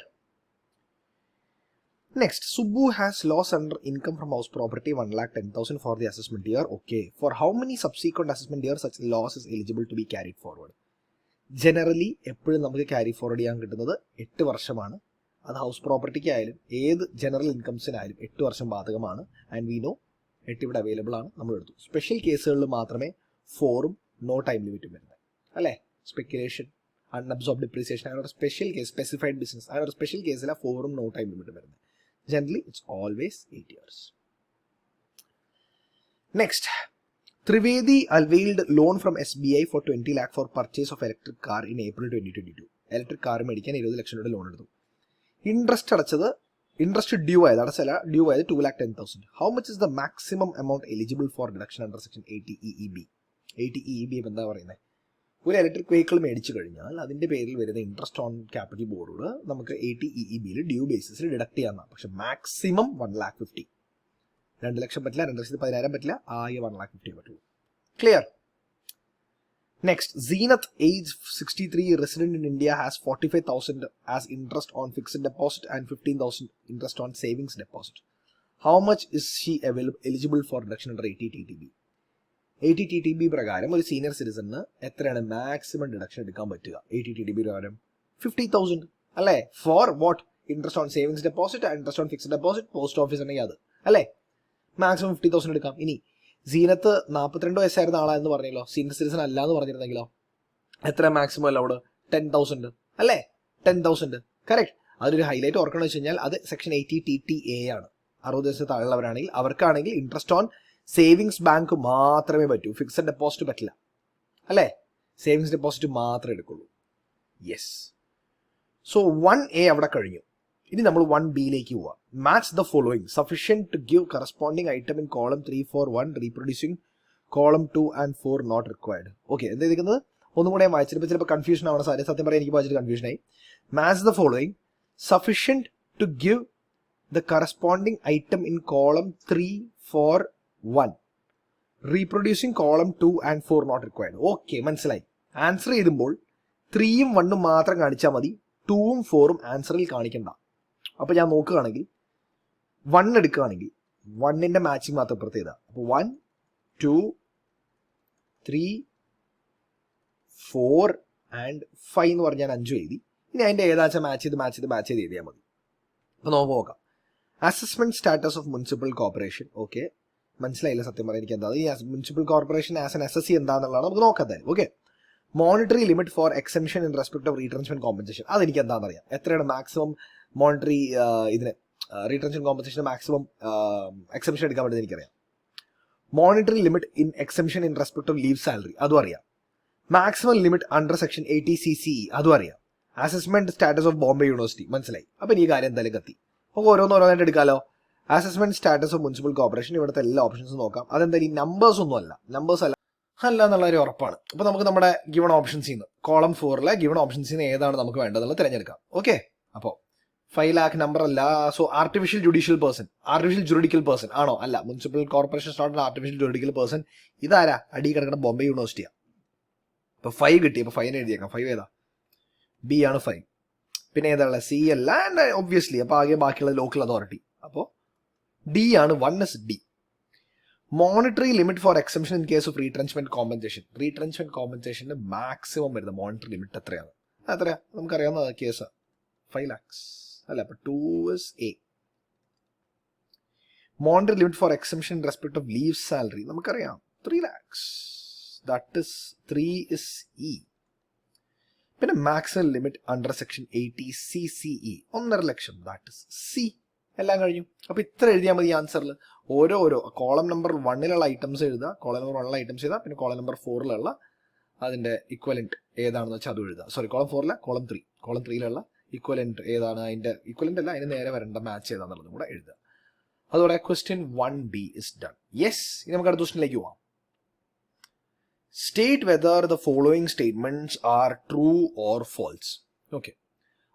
Next, Subbu has loss under income from house property 1,10,000 for the assessment year. Okay. For how many subsequent assessment years such loss is eligible to be carried forward? Generally, എപ്പോഴും നമുക്ക് carry forward ചെയ്യാൻ കിട്ടുന്നത് 8 വർഷമാണ്. അത് house പ്രോപ്പർട്ടിക്ക് ആയാലും ഏത് general ഇൻകംസിനായാലും 8 വർഷം ബാധകമാണ്. ആൻഡ് വി നോ 8 ഇവിടെ അവൈലബിൾ ആണ്, നമ്മൾ എടുത്തു. സ്പെഷ്യൽ കേസുകളിൽ മാത്രമേ 4ഉം നോ ടൈം ലിമിറ്റും വരുന്നത് അല്ലേ? സ്പെക്കുലേഷൻ, അൺഅബ്സോർബ് ഡിപ്രീസിയേഷൻ, അങ്ങനെ ഒരു സ്പെഷ്യൽ കേസ്, സ്പെസിഫൈഡ് ബിസിനസ്, അങ്ങനെ ഒരു സ്പെഷ്യൽ കേസിലാണ് 4ഉം നോ ടൈം ലിമിറ്റും വരുന്നത്. Generally, it's always 8 years. Next, Trivedi availed loan from SBI for 20 lakh for purchase of electric car in April 2022. Electric car മേടിക്കാൻ 20 ലക്ഷം രൂപയുടെ loan എടുത്തു. ഇൻട്രസ്റ്റ് അടച്ചത്, ഇൻട്രസ്റ്റ് ഡ്യൂ ആയത്, അടച്ചല്ല, ഡ്യൂ ആയത് 2,10,000. How much is the maximum amount eligible for deduction under section 80EEB? 80EEB എന്താ പറയുന്നത്? ഒരു electric vehicle മേടിച്ചു കഴിഞ്ഞാൽ അതിന്റെ പേരിൽ വരുന്ന ഇൻട്രസ്റ്റ് ഓൺ ക്യാപിറ്റൽ ബോർഡോട് നമുക്ക് 80EEBയിൽ ഡ്യൂ ബേസിസിൽ ഡിഡക്ട് ചെയ്യാവുന്നതാണ്. പക്ഷെ മാക്സിമം 1,50,000. 2 ലക്ഷം പറ്റില്ല, 2,10,000 പറ്റില്ല, ആകെ 1,50,000 പറ്റുള്ളൂ. Clear? Next, Zeenat age 63, resident in India, has 45,000 as interest on fixed deposit and 15,000 interest on savings deposit. How much is she eligible for deduction under 80TTB? 80TTB പ്രകാരം ഒരു senior സിറ്റിസണിന് എത്രയാണ് maximum deduction എടുക്കാൻ പറ്റുക? 80TTB പ്രകാരം 50,000 അല്ലേ? For what? Interest on savings deposit, interest on fixed deposit, post office ഉണ്ടെങ്കിൽ അത് അല്ലേ? മാക്സിമം 50,000 എടുക്കാം. ഇനി സീനത്ത് 42 വയസ്സായിരുന്ന ആളാന്ന് പറഞ്ഞല്ലോ, സീനിയർ സിറ്റിസൺ അല്ല എന്ന് പറഞ്ഞിരുന്നെങ്കിലോ എത്ര മാക്സിമം അല്ല അവിടെ? 10,000 അല്ലേ? 10,000 കറക്റ്റ്. അതൊരു ഹൈലൈറ്റ് ഓർക്കണം വെച്ച് കഴിഞ്ഞാൽ അത് സെക്ഷൻ 80TTA ആണ്. 60 വയസ്സിന് താഴെയുള്ളവരാണെങ്കിൽ അവർക്കാണെങ്കിൽ ഇൻട്രസ്റ്റ് ഓൺ സേവിങ്സ് ബാങ്ക് മാത്രമേ പറ്റൂ, ഫിക്സഡ് ഡെപ്പോസിറ്റ് പറ്റില്ല അല്ലേ? സേവിങ്സ് ഡെപ്പോസിറ്റ് മാത്രമേ എടുക്കുള്ളൂ. യെസ്. സോ 1A അവിടെ കഴിഞ്ഞു. ഇനി നമ്മൾ 1Bയിലേക്ക് പോവാം. Match the following sufficient to give corresponding item in column 3, 4, 1 reproducing column 2 and 4 not required. Okay, എന്താ ഇരിക്കുന്നത്? ഒന്നും കൂടെ വായിച്ചിട്ട് ചിലപ്പോൾ കൺഫ്യൂഷൻ ആവണം സാറേ. സത്യം പറയാൻ എനിക്ക് വായിച്ചിട്ട് കൺഫ്യൂഷനായി. Match the following sufficient to give the corresponding item in column 3, 4, 1 reproducing column 2 and 4 not required. Okay, മനസ്സിലായി. ആൻസർ ചെയ്യുമ്പോൾ 3ഉം 1ഉം മാത്രം കാണിച്ചാൽ മതി, 2ഉം 4ഉം ആൻസറിൽ കാണിക്കണ്ട. അപ്പൊ ഞാൻ നോക്കുകയാണെങ്കിൽ 1 എടുക്കുകയാണെങ്കിൽ 1ന്റെ മാച്ചിങ് മാത്രം പ്രത്യേകത. അപ്പൊ 1, 2, 3, 4 and 5 എന്ന് പറഞ്ഞാൽ 5 എഴുതി. ഇനി അതിന്റെ ഏതാച്ചാൽ മാച്ച് ചെയ്ത് എഴുതിയാൽ മതി. അപ്പൊ നോക്കാം. Assessment status of municipal corporation. Okay, മനസ്സിലായില്ല സത്യം പറയാൻ എനിക്ക് എന്താ ഈ municipal corporation as an SSC എന്താണെന്നുള്ളതാണ് നമുക്ക് നോക്കാം. Okay, monetary limit for exemption in respect of retrenchment compensation. അതെനിക്ക് എന്താണെന്ന് അറിയാം. എത്രയാണ് മാക്സിമം മോണിറ്ററി ഇതിന് റീട്രൻച്ച്മെന്റ് കോമ്പൻസേഷൻ മാക്സിമം എക്സംഷൻ എടുക്കാൻ പറ്റുന്നത് എനിക്കറിയാം. Monetary limit in exemption in respect of leave salary അതും അറിയാം. Maximum limit under section 80CCE അതും അറിയാം. Assessment status of Bombay university മനസ്സിലായി. അപ്പൊ ഈ കാര്യം എന്തായാലും കത്തി. അപ്പോൾ ഓരോന്നായിട്ട് എടുക്കാമല്ലോ. Assessment status of municipal corporation, ഇവിടുത്തെ എല്ലാ ഓപ്ഷൻസും നോക്കാം. അതെന്തായാലും നമ്പേഴ്സ് ഒന്നും അല്ല, അല്ല എന്നുള്ള ഒരു ഉറപ്പാണ്. അപ്പൊ നമുക്ക് നമ്മുടെ ഗിവൺ ഓപ്ഷൻസിൽ നിന്ന് കോളം 4ലെ ഗിവൺ ഓപ്ഷൻസിൽ നിന്ന് ഏതാണ് നമുക്ക് വേണ്ടതെന്നുള്ളത് തിരഞ്ഞെടുക്കാം. ഓക്കെ, അപ്പോൾ 5 lakh നമ്പർ അല്ല. സോ ആർട്ടിഫിഷ്യൽ ജുഡിക്കൽ പേഴ്സൺ ആണോ? അല്ല. Municipal corporation not artificial juridical person. ഇതാരാ? അടി കിടക്കുന്ന ബോംബെ യൂണിവേഴ്സിറ്റിയാണ്. അപ്പൊ 5 കിട്ടി. അപ്പൊ 5 എഴുതിയേക്കാം. 5 ഏതാ? B ആണ് 5. പിന്നെ ഏതാ? C അല്ല. ആൻഡ് ഒബ്വിയസ്ലി അപ്പൊ ആകെ ബാക്കിയുള്ള ലോക്കൽ അതോറിറ്റി. അപ്പോൾ D ആണ്. 1 is D. Monetary limit for exemption in case of retrenchment compensation. Retrenchment കോമ്പൻസേഷന്റെ മാക്സിമം വരുന്ന മോണിറ്ററി ലിമിറ്റ് എത്രയാണ്? എത്രയാ? നമുക്കറിയാവുന്ന കേസ് 5 lakhs അല്ല. അപ്പൊ 2 is A. Monetary limit for exemption in respect of leave salary നമുക്കറിയാം 3 lakhs. That is 3 is E. പിന്നെ maximum limit under section 80 CCE 1.5 lakh, that is C. എല്ലാം കഴിഞ്ഞു. അപ്പോൾ ഇത്ര എഴുതിയാൽ മതി ആൻസറിൽ. ഓരോ കോളം നമ്പർ 1ലുള്ള ഐറ്റംസ് എഴുതുക, കോളം നമ്പർ 1ലുള്ള ഐറ്റംസ് എഴുതുക, പിന്നെ കോളം നമ്പർ 4ലുള്ള അതിൻ്റെ ഇക്വലന്റ് ഏതാണെന്ന് വെച്ചാൽ അത് എഴുതുക. സോറി, കോളം 4 കോളം 3, കോളം 3ലുള്ള ഇക്വലന്റ് ഏതാണ്, അതിൻ്റെ ഇക്വലന്റ് അല്ല, അതിന് നേരെ വരേണ്ട മാച്ച് ഏതാണെന്നുള്ളതും കൂടെ എഴുതുക. അതോടെ question 1B is done. Yes, ഇനി നമുക്ക് അടുത്ത ക്വസ്റ്റ്യനിലേക്ക് പോവാം. State whether the following statements are true or false. Okay.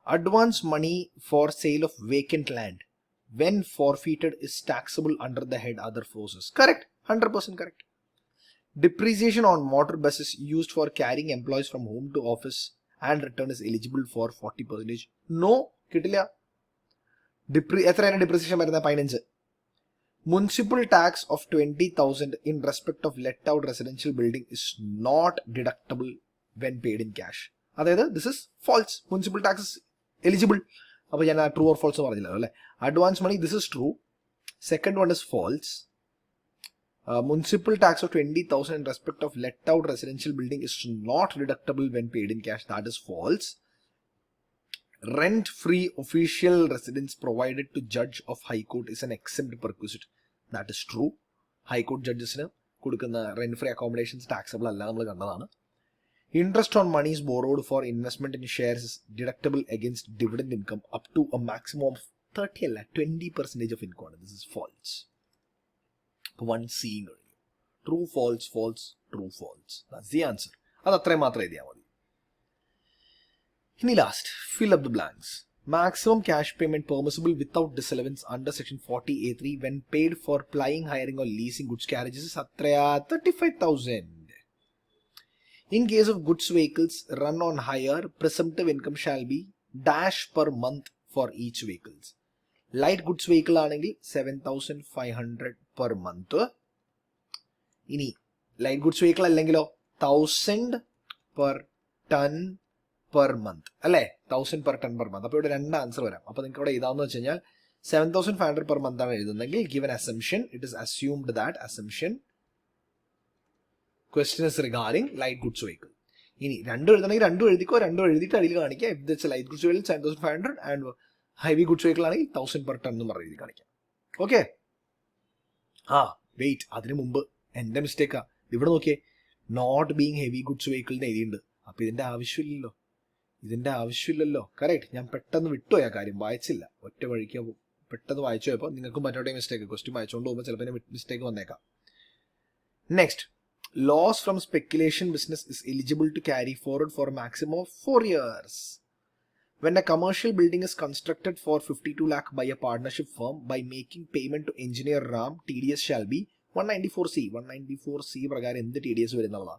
Advance money for sale of vacant land when forfeited is taxable under the head other forces. Correct. 100% correct. Depreciation on motor buses used for carrying employees from home to office and return is eligible for 40%. No. കിട്ടില്ല. എത്രയാണ് depreciation വരുന്നത്? 15. Municipal tax of 20,000 in respect of let out residential building is not deductible when paid in cash. അതായത് this is false. Municipal tax is eligible. അപ്പോൾ ഞാൻ true or false പറഞ്ഞില്ലല്ലോ അല്ലേ. Advance money, this is true. Second one is false. Municipal tax of 20,000 in respect of let out residential building is not deductible when paid in cash. That is false. Rent free official residence provided to judge of high court is an exempt perquisite. That is true. High court judgesന് കൊടുക്കുന്ന rent free accommodations taxable അല്ല, നമ്മൾ കണ്ടതാണ്. Interest on monies borrowed for investment in shares is deductible against dividend income up to a maximum of 30 അല്ല 20% of income. This is false. 1C കഴിഞ്ഞു. True, false, false, true, false. That's the answer. അത് അത്രയും മാത്രം എഴുതിയാൽ മതി. ഇനി last, fill up the blanks. Maximum cash payment permissible without disallowance under section 40A3 when paid for plying, hiring or leasing goods carriages is 35,000. In case of goods vehicles run on hire, presumptive income shall be dash per month for each vehicles. Light goods vehicle ആണെങ്കിൽ 7,500 per month. ഇനി light goods vehicle അല്ലെങ്കിലോ 1,000 per ton per month അല്ലേ, 1,000 per ton per month. അപ്പോൾ ഇവിടെ രണ്ട് answer വരാം. അപ്പോൾ നിങ്ങൾക്ക് ഇവിടെ ഇതാന്ന് വെച്ച് കഴിഞ്ഞാൽ 7,500 per month ആണ് എഴുതുന്നതെങ്കിൽ given assumption, it is assumed that assumption question is regarding light goods vehicle. ഇനി രണ്ടും എഴുതണമെങ്കിൽ രണ്ടും എഴുതിക്കോ, രണ്ടും എഴുതിയിട്ട് അടിയിൽ കാണിക്കുക. if it's light goods vehicle 7,500 and heavy goods vehicle ആണെങ്കിൽ 1,000 per ton എന്നും പറഞ്ഞ് എഴുതി കാണിക്കാം. ഓക്കെ. വെയിറ്റ്, അതിന് മുമ്പ് എൻ്റെ മിസ്റ്റേക്കാ. ഇവിടെ നോക്കിയേ, നോട്ട് ബീങ് ഹെവി ഗുഡ്സ് വെഹിക്കിളിന് എഴുതിയിട്ടുണ്ട്. അപ്പോൾ ഇതിൻ്റെ ആവശ്യമില്ലല്ലോ. കറക്റ്റ്, ഞാൻ പെട്ടെന്ന് വിട്ടുപോയി ആ കാര്യം, വായിച്ചില്ല. ഒറ്റ വഴിക്ക് പെട്ടെന്ന് വായിച്ചു പോയപ്പോൾ നിങ്ങൾക്കും മറ്റോടെ മിസ്റ്റേക്ക്, ക്വസ്റ്റ്യൻ വായിച്ചുകൊണ്ട് പോകുമ്പോൾ ചിലപ്പോൾ മിസ്റ്റേക്ക് വന്നേക്കാം. Next, loss from speculation business is eligible to carry forward for maximum of 4 years. When a commercial building is constructed for 52 lakh by a partnership firm, by making payment to engineer Ram, TDS shall be 194C. 194C പ്രകാരം എന്ത് TDS വരുന്നതാണ്?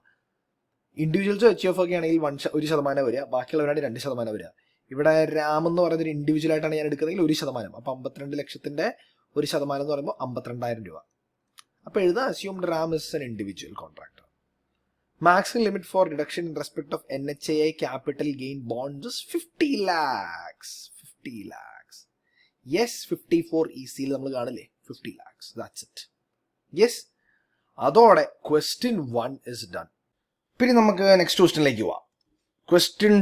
Individuals HF ഒക്കെ ആണെങ്കിൽ 1% വരിക, ബാക്കിയുള്ളവരാണ് 2% വരിക. ഇവിടെ രാം എന്ന് പറയുന്നത് ഒരു ഇൻഡിവിജ്വൽ ആയിട്ടാണ് ഞാൻ എടുക്കുന്നതെങ്കിൽ 1%. അപ്പോൾ 52 ലക്ഷത്തിന്റെ 1% എന്ന് പറയുമ്പോൾ 52,000 രൂപ. അപ്പോൾ എഴുതാം assumed Ram is an individual contractor. Maximum limit for deduction in respect of NHAI capital gain bonds is 50 lakhs. 50 lakhs. Yes, 54 EC നമ്മൾ കാണില്ലേ, 50 lakhs. That's it. Yes. അതോടെ question 1 is done. പിന്നെ നമുക്ക് നെക്സ്റ്റ് ക്വസ്റ്റ്യനിലേക്ക് പോവാം. ക്വസ്റ്റ്യൻ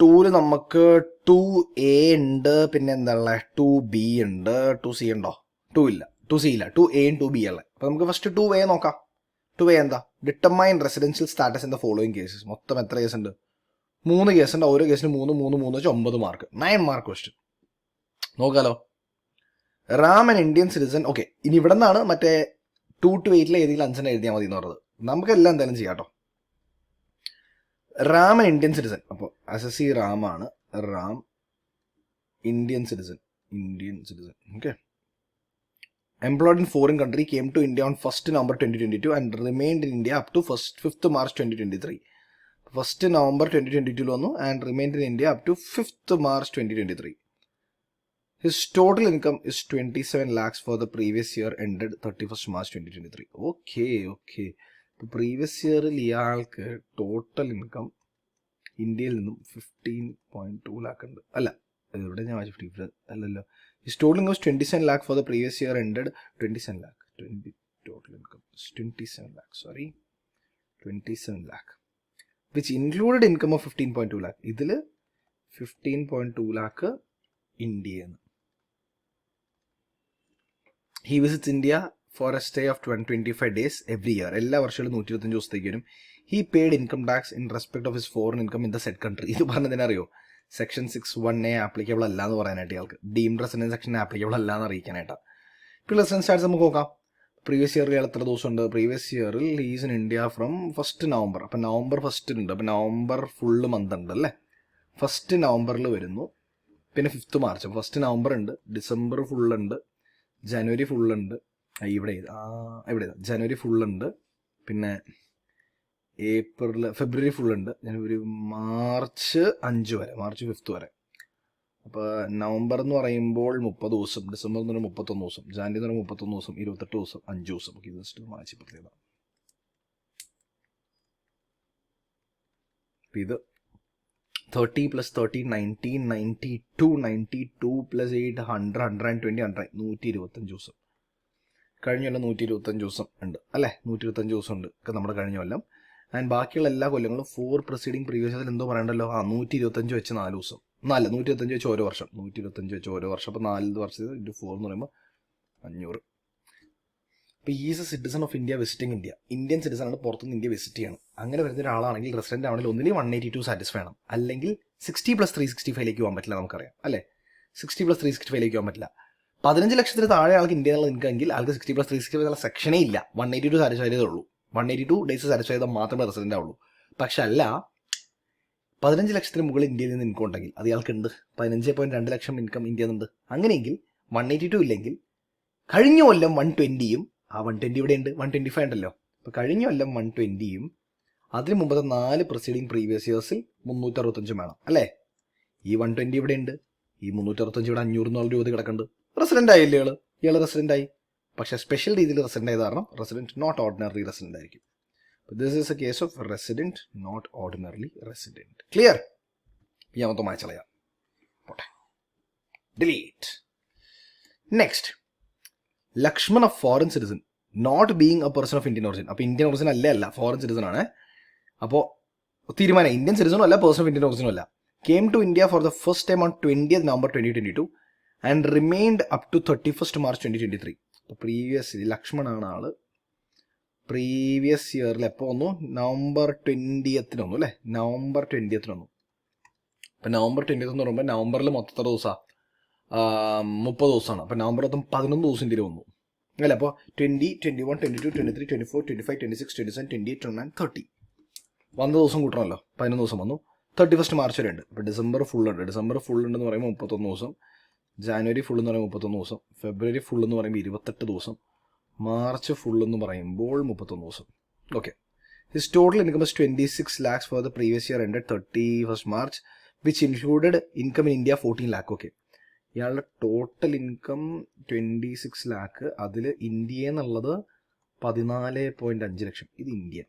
2ൽ നമുക്ക് 2A ഉണ്ട്, പിന്നെ എന്താ ഉള്ളത്, 2B ഉണ്ട്. 2C ഉണ്ടോ? 2 ഇല്ല, 2C ഇല്ല, 2A 2B ഉള്ളത്. അപ്പോൾ നമുക്ക് ഫസ്റ്റ് 2A നോക്കാം. 2A എന്താ? Determine residential status in the following cases. മൊത്തം എത്ര കേസ് ഉണ്ട്? 3 കേസ് ഉണ്ട്. ഓരോ കേസിന് 3 വെച്ച് 9 മാർക്ക്, 9 മാർക്ക് ക്വസ്റ്റ്യൻ. നോക്കാലോ. Ram and Indian citizen. Okay, ഇനി ഇവിടെ നിന്നാണ് മറ്റേ 2 to 8 ഏതെങ്കിലും 5 എഴുതിയാൽ മതി എന്ന് പറഞ്ഞത്. നമുക്കെല്ലാം എന്തായാലും ചെയ്യാം കേട്ടോ. Ram and Indian citizen. അപ്പോൾ SSC റാം ആണ്. Ram Indian citizen. Okay. Employed in foreign country, came to India on 1st November 2022 and remained in India up to 5th March 2023. 1st November 2022 വന്നു and remained in India up to 5th March 2023. His total income is 27 lakhs for the previous year ended 31st March 2023. Okay. Previous ഇയറിൽ ഇയാൾക്ക് total income ഇന്ത്യയിൽ നിന്നും 15.2 ലാക്ക് ഉണ്ട്. അല്ല, ഇവിടെ ഞാൻ 50 അല്ലല്ലോ. His total income 27 lakh for the previous year ended 27 lakh. Total income 27 lakh. 27 lakh. which included income of 15.2 lakh. ഇതിൽ 15.2 lakh India. He visits India for a stay of 25 days every year. എല്ലാ വർഷവും 125 ദിവസത്തേക്ക് വരും. He paid income tax in respect of his foreign income in the said country. ഇത് പറഞ്ഞതിനറിയോ section 6(1)(a) applicable അല്ല എന്ന് പറയാനായിട്ട് ഇയാൾക്ക് ഡീംഡ് റെസിഡൻസ് സെക്ഷൻ ആപ്ലിക്കബിൾ അല്ല എന്ന് അറിയിക്കാനായിട്ടാ. ഇപ്പോൾ റെസിഡൻസ് സ്റ്റാറ്റസ് നമുക്ക് നോക്കാം. പ്രീവിയസ് ഇയറിൽ എത്ര ദിവസമുണ്ട്? പ്രീവിയസ് ഇയറിൽ is in India from 1st November. അപ്പം November 1st ഉണ്ട്. അപ്പം November ഫുള്ള് മന്ത് ഉണ്ട് അല്ലേ. 1st November വരുന്നു. പിന്നെ 5th March. 1st November ഉണ്ട്. December ഫുള്ളുണ്ട്. ജനുവരി ഫുള്ളുണ്ട്. ഇവിടെ ജനുവരി ഫുള്ളുണ്ട്. പിന്നെ ഏപ്രിൽ ഫെബ്രുവരി ഫുള്ളുണ്ട്. ജനുവരി മാർച്ച് 5 വരെ, മാർച്ച് 5th വരെ. അപ്പോൾ നവംബർ എന്ന് പറയുമ്പോൾ 30 ദിവസം, ഡിസംബർ എന്ന് പറയുമ്പോൾ 31 ദിവസം, ജാനുവരി എന്ന് പറയുമ്പോൾ 31 ദിവസം, 28 ദിവസം, 5 ദിവസം. ഓക്കെ, ഇത് ജസ്റ്റ് മാറ്റി പ്രത്യേകത. ഇത് 30 + 30 90 92 92 + 8 100 120 125 ദിവസം. കഴിഞ്ഞ കൊല്ലം 125 ദിവസം ഉണ്ട് അല്ലേ. 125 ദിവസം ഉണ്ട് നമ്മുടെ കഴിഞ്ഞ കൊല്ലം. ആൻഡ് ബാക്കിയുള്ള എല്ലാ കൊല്ലങ്ങളും 4 preceding previous year എന്തോ പറയണ്ടല്ലോ. 125 വെച്ച് 4 ദിവസം. 125 വെച്ച് ഓരോ വർഷം. 125 വെച്ച് ഓരോ വർഷം. അപ്പോൾ 4 വർഷം into 4 എന്ന് പറയുമ്പോൾ 500. അപ്പോൾ is A citizen of India visiting India. Indian citizen ആണ്, പുറത്തുനിന്ന് ഇന്ത്യ വിസിറ്റ് ചെയ്യണം. അങ്ങനെ വരുന്ന ഒരാളാണെങ്കിൽ റെസിഡന്റ് ആണെങ്കിൽ ഒന്നിനും 182 സാറ്റിസ്ഫൈ ആണ്. അല്ലെങ്കിൽ 60 + 365 പോകാൻ പറ്റില്ല, നമുക്കറിയാം അല്ലേ. 60 + 365 പോകാൻ പറ്റില്ല. 15 ലക്ഷത്തിന് താഴെ ആൾക്ക് ഇന്ത്യയിൽ നിൽക്കുമെങ്കിൽ ആൾക്ക് 60 + 365 സെക്ഷനേ ഇല്ല. 182 സാറ്റിസ്ഫൈ ചെയ്തേ ഉള്ളൂ. 182 ഡേയ്സ് സാറ്റിസ്ഫൈ ചെയ്താൽ മാത്രമേ റെസിഡന്റ് ആവുള്ളൂ. പക്ഷെ അല്ല, 15 ലക്ഷത്തിന് മുകളിൽ ഇന്ത്യയിൽ നിന്ന് ഇൻകം ഉണ്ടെങ്കിൽ അത് ഇയാൾക്കുണ്ട്. 15.2 ലക്ഷം ഇൻകം ഇന്ത്യയിൽ നിന്നുണ്ട്. അങ്ങനെയെങ്കിൽ 182 ഇല്ലെങ്കിൽ കഴിഞ്ഞ കൊല്ലം 120യും, ആ 120 ഇവിടെ ഉണ്ട്, 125 ഉണ്ടല്ലോ. അപ്പോൾ കഴിഞ്ഞ കൊല്ലം 120യും അതിന് മുമ്പത്തെ 4 preceding previous yearsൽ 365 വേണം അല്ലേ. ഈ 120 ഇവിടെ ഉണ്ട്, ഈ 365 ഇവിടെ 500 രൂപ കിടക്കുന്നുണ്ട്. റെസിഡന്റ് ആയില്ലേ ഇയാൾ റെസിഡന്റ് ആയി. പക്ഷെ സ്പെഷ്യൽ രീതിയിൽ റെസിഡന്റ് ആയത് കാരണം റെസിഡന്റ് നോട്ട് ഓർഡിനറി റെസിഡന്റ് ആയിരിക്കും. This is a case of resident not ordinarily resident. Clear? ഞാൻ മൊത്തം മായ്ച്ചളയാം. പോട്ടെ, delete. Next, Laxman of foreign citizen not being a person of Indian origin. അപ്പോൾ ഇന്ത്യൻ ഒറിജിൻ അല്ല, ഫോറിൻ സിറ്റിസൺ ആണ്. അപ്പോൾ തീരുമാനം ഇന്ത്യൻ സിറ്റിസണും അല്ല, പേഴ്സൺ ഓഫ് ഇന്ത്യൻ ഒറിജിനും അല്ല. Came to India for the first time on 20th November 2022 and remained up to 31st March 2023. Previous ലക്ഷ്മണാണ് ആള്. Previous ഇയറിൽ എപ്പോൾ വന്നു? November 20th വന്നു അല്ലേ. November 20th വന്നു. അപ്പം November 20th എന്ന് പറയുമ്പോൾ നവംബറിൽ മൊത്തത്തെ ദിവസമാണ് 30 ദിവസമാണ്. അപ്പം നവംബർ മൊത്തം 11 ദിവസം ഇന്ത്യയിൽ വന്നു അല്ലേ. അപ്പോൾ 20, 21, 22, 23, 24, 25, 26, 27, 28, 29, 30 വന്ന ദിവസം കൂട്ടണമല്ലോ. 11 ദിവസം വന്നു. 31st March വരെ ഉണ്ട്. അപ്പോൾ ഡിസംബർ ഫുള്ളുണ്ട്. ഡിസംബർ ഫുള്ളുണ്ടെന്ന് പറയുമ്പോൾ 31 ദിവസം. ജാനുവരി ഫുൾ എന്ന് പറയുമ്പോൾ 31 ദിവസം. ഫെബ്രുവരി ഫുൾ എന്ന് പറയുമ്പോൾ 28 ദിവസം. മാർച്ച് ഫുൾ എന്ന് പറയുമ്പോൾ 31 ദിവസം. Okay. His total income is 26 lakhs for the previous year ended 31st March which included income in India 14 lakh. Okay, ഇയാളുടെ ടോട്ടൽ ഇൻകം 26 lakh. അതിൽ ഇന്ത്യ എന്നുള്ളത് 14.5 ലക്ഷം. ഇത് ഇന്ത്യൻ,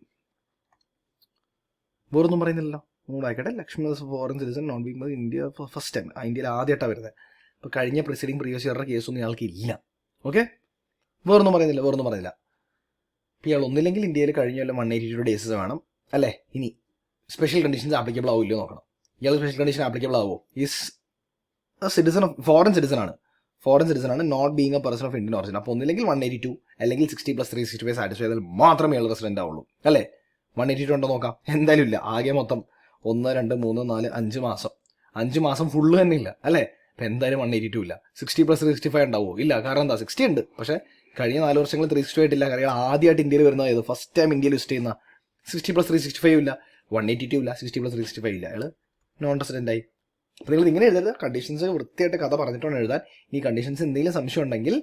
വേറൊന്നും പറയുന്നില്ലല്ലോ. ആയിക്കട്ടെ. Laxman foreign citizen non being India first time, ഇന്ത്യയിൽ ആദ്യമായിട്ടാണ് വരുന്നത്. അപ്പോൾ കഴിഞ്ഞ പ്രിസൈഡിങ് പ്രീവിയസ് ഇയറുടെ കേസൊന്നും ഇയാൾക്ക് ഇല്ല. ഓക്കെ, വേറൊന്നും പറയുന്നില്ല. ഇപ്പോൾ ഇയാൾ ഒന്നില്ലെങ്കിൽ ഇന്ത്യയിൽ കഴിഞ്ഞ കൊല്ലം 182 ഡേയ്സ് വേണം അല്ലേ. ഇനി സ്പെഷ്യൽ കണ്ടീഷൻസ് ആപ്ലിക്കബിൾ ആവില്ലോ നോക്കണം. ഇയാൾ സ്പെഷ്യൽ കണ്ടീഷൻ ആപ്ലിക്കബിൾ ആവുമോ? Is citizen of foreign citizen ആണ്, not being a person of Indian origin. അപ്പോൾ ഒന്നില്ലെങ്കിൽ 182 അല്ലെങ്കിൽ 60 + 365 സാറ്റിസ്ഫൈ ചെയ്താൽ മാത്രമേ ഇയാൾ റെസിഡന്റ് ആവുള്ളൂ അല്ലേ. 182 ഉണ്ടോ നോക്കാം. എന്തായാലും ഇല്ല. ആകെ മൊത്തം 1, 2, 3, 4, 5 മാസം. 5 മാസം ഫുള്ള് തന്നെ ഇല്ല അല്ലേ. അപ്പം എന്തായാലും 182 ഇല്ല. 60 + 365 ഉണ്ടാവുമോ? ഇല്ല. കാരണം എന്താ, 60 ഉണ്ട്. പക്ഷേ കഴിഞ്ഞ 4 വർഷങ്ങളിൽ 365 ആയിട്ടില്ല. കാരണം ആദ്യമായിട്ട് ഇന്ത്യയിൽ വരുന്നത് ഏത്, ഫസ്റ്റ് ടൈം ഇന്ത്യയിൽ വിസിറ്റ് ചെയ്യുന്ന. 60 + 365 ഇല്ല, 182 ഇല്ല, 60 + 365 ഇല്ല. അയാൾ നോൺ റെസിഡന്റ് ആയി. അപ്പോൾ നിങ്ങൾ ഇങ്ങനെ എഴുതരുത്. കണ്ടീഷൻസ് വൃത്തിയായിട്ട് കഥ പറഞ്ഞിട്ടാണ് എഴുതാൻ. ഈ കണ്ടീഷൻസ് എന്തെങ്കിലും സംശയം ഉണ്ടെങ്കിൽ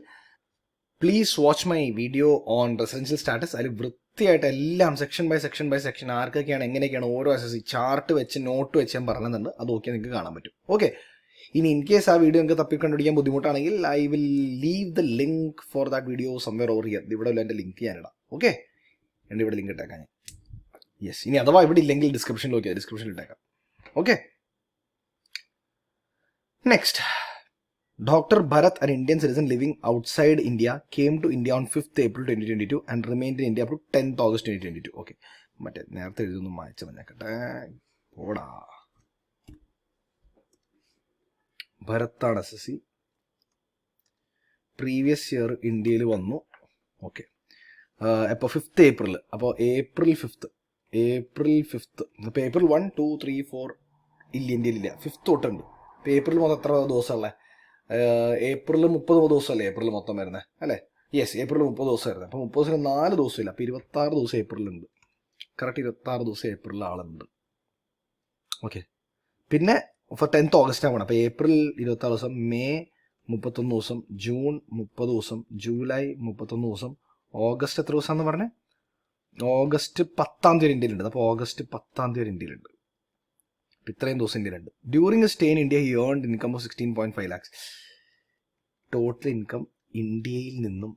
please watch my video on residential status. അതിൽ വൃത്തിയായിട്ട് എല്ലാം സെക്ഷൻ ബൈ സെക്ഷൻ ആർക്കൊക്കെയാണ് എങ്ങനെയൊക്കെയാണ് ഓരോ SSC ചാർട്ട് വെച്ച് നോട്ട് വെച്ച് ഞാൻ പറഞ്ഞിട്ടുണ്ട്. അത് ഓക്കെ, നിങ്ങൾക്ക് കാണാൻ പറ്റും. ഓക്കെ, ഇനി ഇൻ കേസ് ആ വീഡിയോ നിങ്ങൾക്ക് തപ്പി കണ്ടുപിടിക്കാൻ ബുദ്ധിമുട്ടാണെങ്കിൽ I will leave the link for that video somewhere over here. ഇവിടെ ഉള്ള എൻ്റെ ലിങ്ക് ഞാനിടാം. ഓക്കെ, എൻ്റെ ഇവിടെ ലിങ്ക് ഇട്ടേക്കാം ഞാൻ. യെസ്, ഇനി അഥവാ ഇവിടെ ഇല്ലെങ്കിൽ ഡിസ്ക്രിപ്ഷനിൽ ഇട്ടേക്കാം. Okay, next. Dr. Bharat, an Indian citizen living outside India, came to India on 5th April 2022 and remained in India up to 10th August 2022. Okay. മറ്റേ നേരത്തെ എഴുതൊന്നും മായച്ചു വന്നേക്കട്ടെ. ഓടാ ഭരത്താണ് SSC. പ്രീവിയസ് ഇയർ ഇന്ത്യയിൽ വന്നു. ഓക്കെ, അപ്പോൾ 5th April. അപ്പോൾ April 5th. അപ്പോൾ April 1, 2, 3, 4 ഇല്ല, ഇന്ത്യയിലില്ല. 5th തൊട്ടുണ്ട്. ഇപ്പോൾ ഏപ്രിൽ മൊത്തം എത്ര ദിവസമുള്ളത്? ഏപ്രിൽ 30 ദിവസമല്ലേ ഏപ്രിൽ മൊത്തം വരുന്നത് അല്ലേ? യെസ്, ഏപ്രിൽ 30 ദിവസം വരുന്നത്. അപ്പോൾ 30 ദിവസം 4 ദിവസമില്ല. അപ്പോൾ 26 ദിവസം ഏപ്രിലുണ്ട്. കറക്റ്റ് 26 ദിവസം ഏപ്രിലിൽ ആളുണ്ട്. ഓക്കെ, പിന്നെ ഇപ്പോൾ 10th August ആണ്. അപ്പോൾ ഏപ്രിൽ 26 ദിവസം, മെയ് 31 ദിവസം, ജൂൺ 30 ദിവസം, ജൂലൈ 31 ദിവസം, ഓഗസ്റ്റ് എത്ര ദിവസം എന്ന് പറഞ്ഞേ? ഓഗസ്റ്റ് 10 വരെ ഇന്ത്യയിലുണ്ട്. അപ്പോൾ ഓഗസ്റ്റ് 10 വരെ ഇന്ത്യയിലുണ്ട്. ഇത്രയും ദിവസം ഇന്ത്യയിലുണ്ട്. During stay in India he earned income of 16.5 lakhs. Total income ഇന്ത്യയിൽ നിന്നും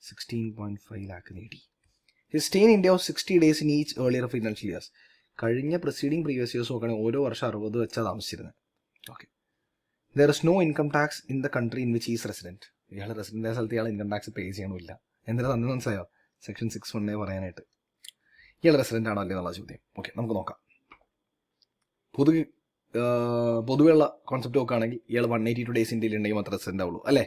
16.5 lakh നേടി. He stay in India of 60 days in each earlier financial years. കഴിഞ്ഞ പ്രീവിയസ് ഇയേഴ്സ് നോക്കുകയാണെങ്കിൽ ഓരോ വർഷം 60 വെച്ചാൽ താമസിച്ചിരുന്നത്. Okay, there is no income tax in the country in which is resident. ഇയാൾ റെസിഡൻ്റ് ആയ സ്ഥലത്ത് ഇയാൾ ഇൻകം ടാക്സ് പേ ചെയ്യണമില്ല. എന്തിനാ തന്നെ മനസ്സിലായോ? സെക്ഷൻ 6(1) പറയാനായിട്ട്. ഇയാൾ റെസിഡൻ്റ് ആണോ അല്ലേ എന്നുള്ള ചോദ്യം. ഓക്കെ, നമുക്ക് നോക്കാം. പൊതുവെയുള്ള കോൺസെപ്റ്റ് നോക്കുകയാണെങ്കിൽ ഇയാൾ 182 days ഇന്ത്യയിൽ ഉണ്ടെങ്കിൽ മാത്രമേ റെസിഡൻ്റ് ആവുള്ളൂ അല്ലേ?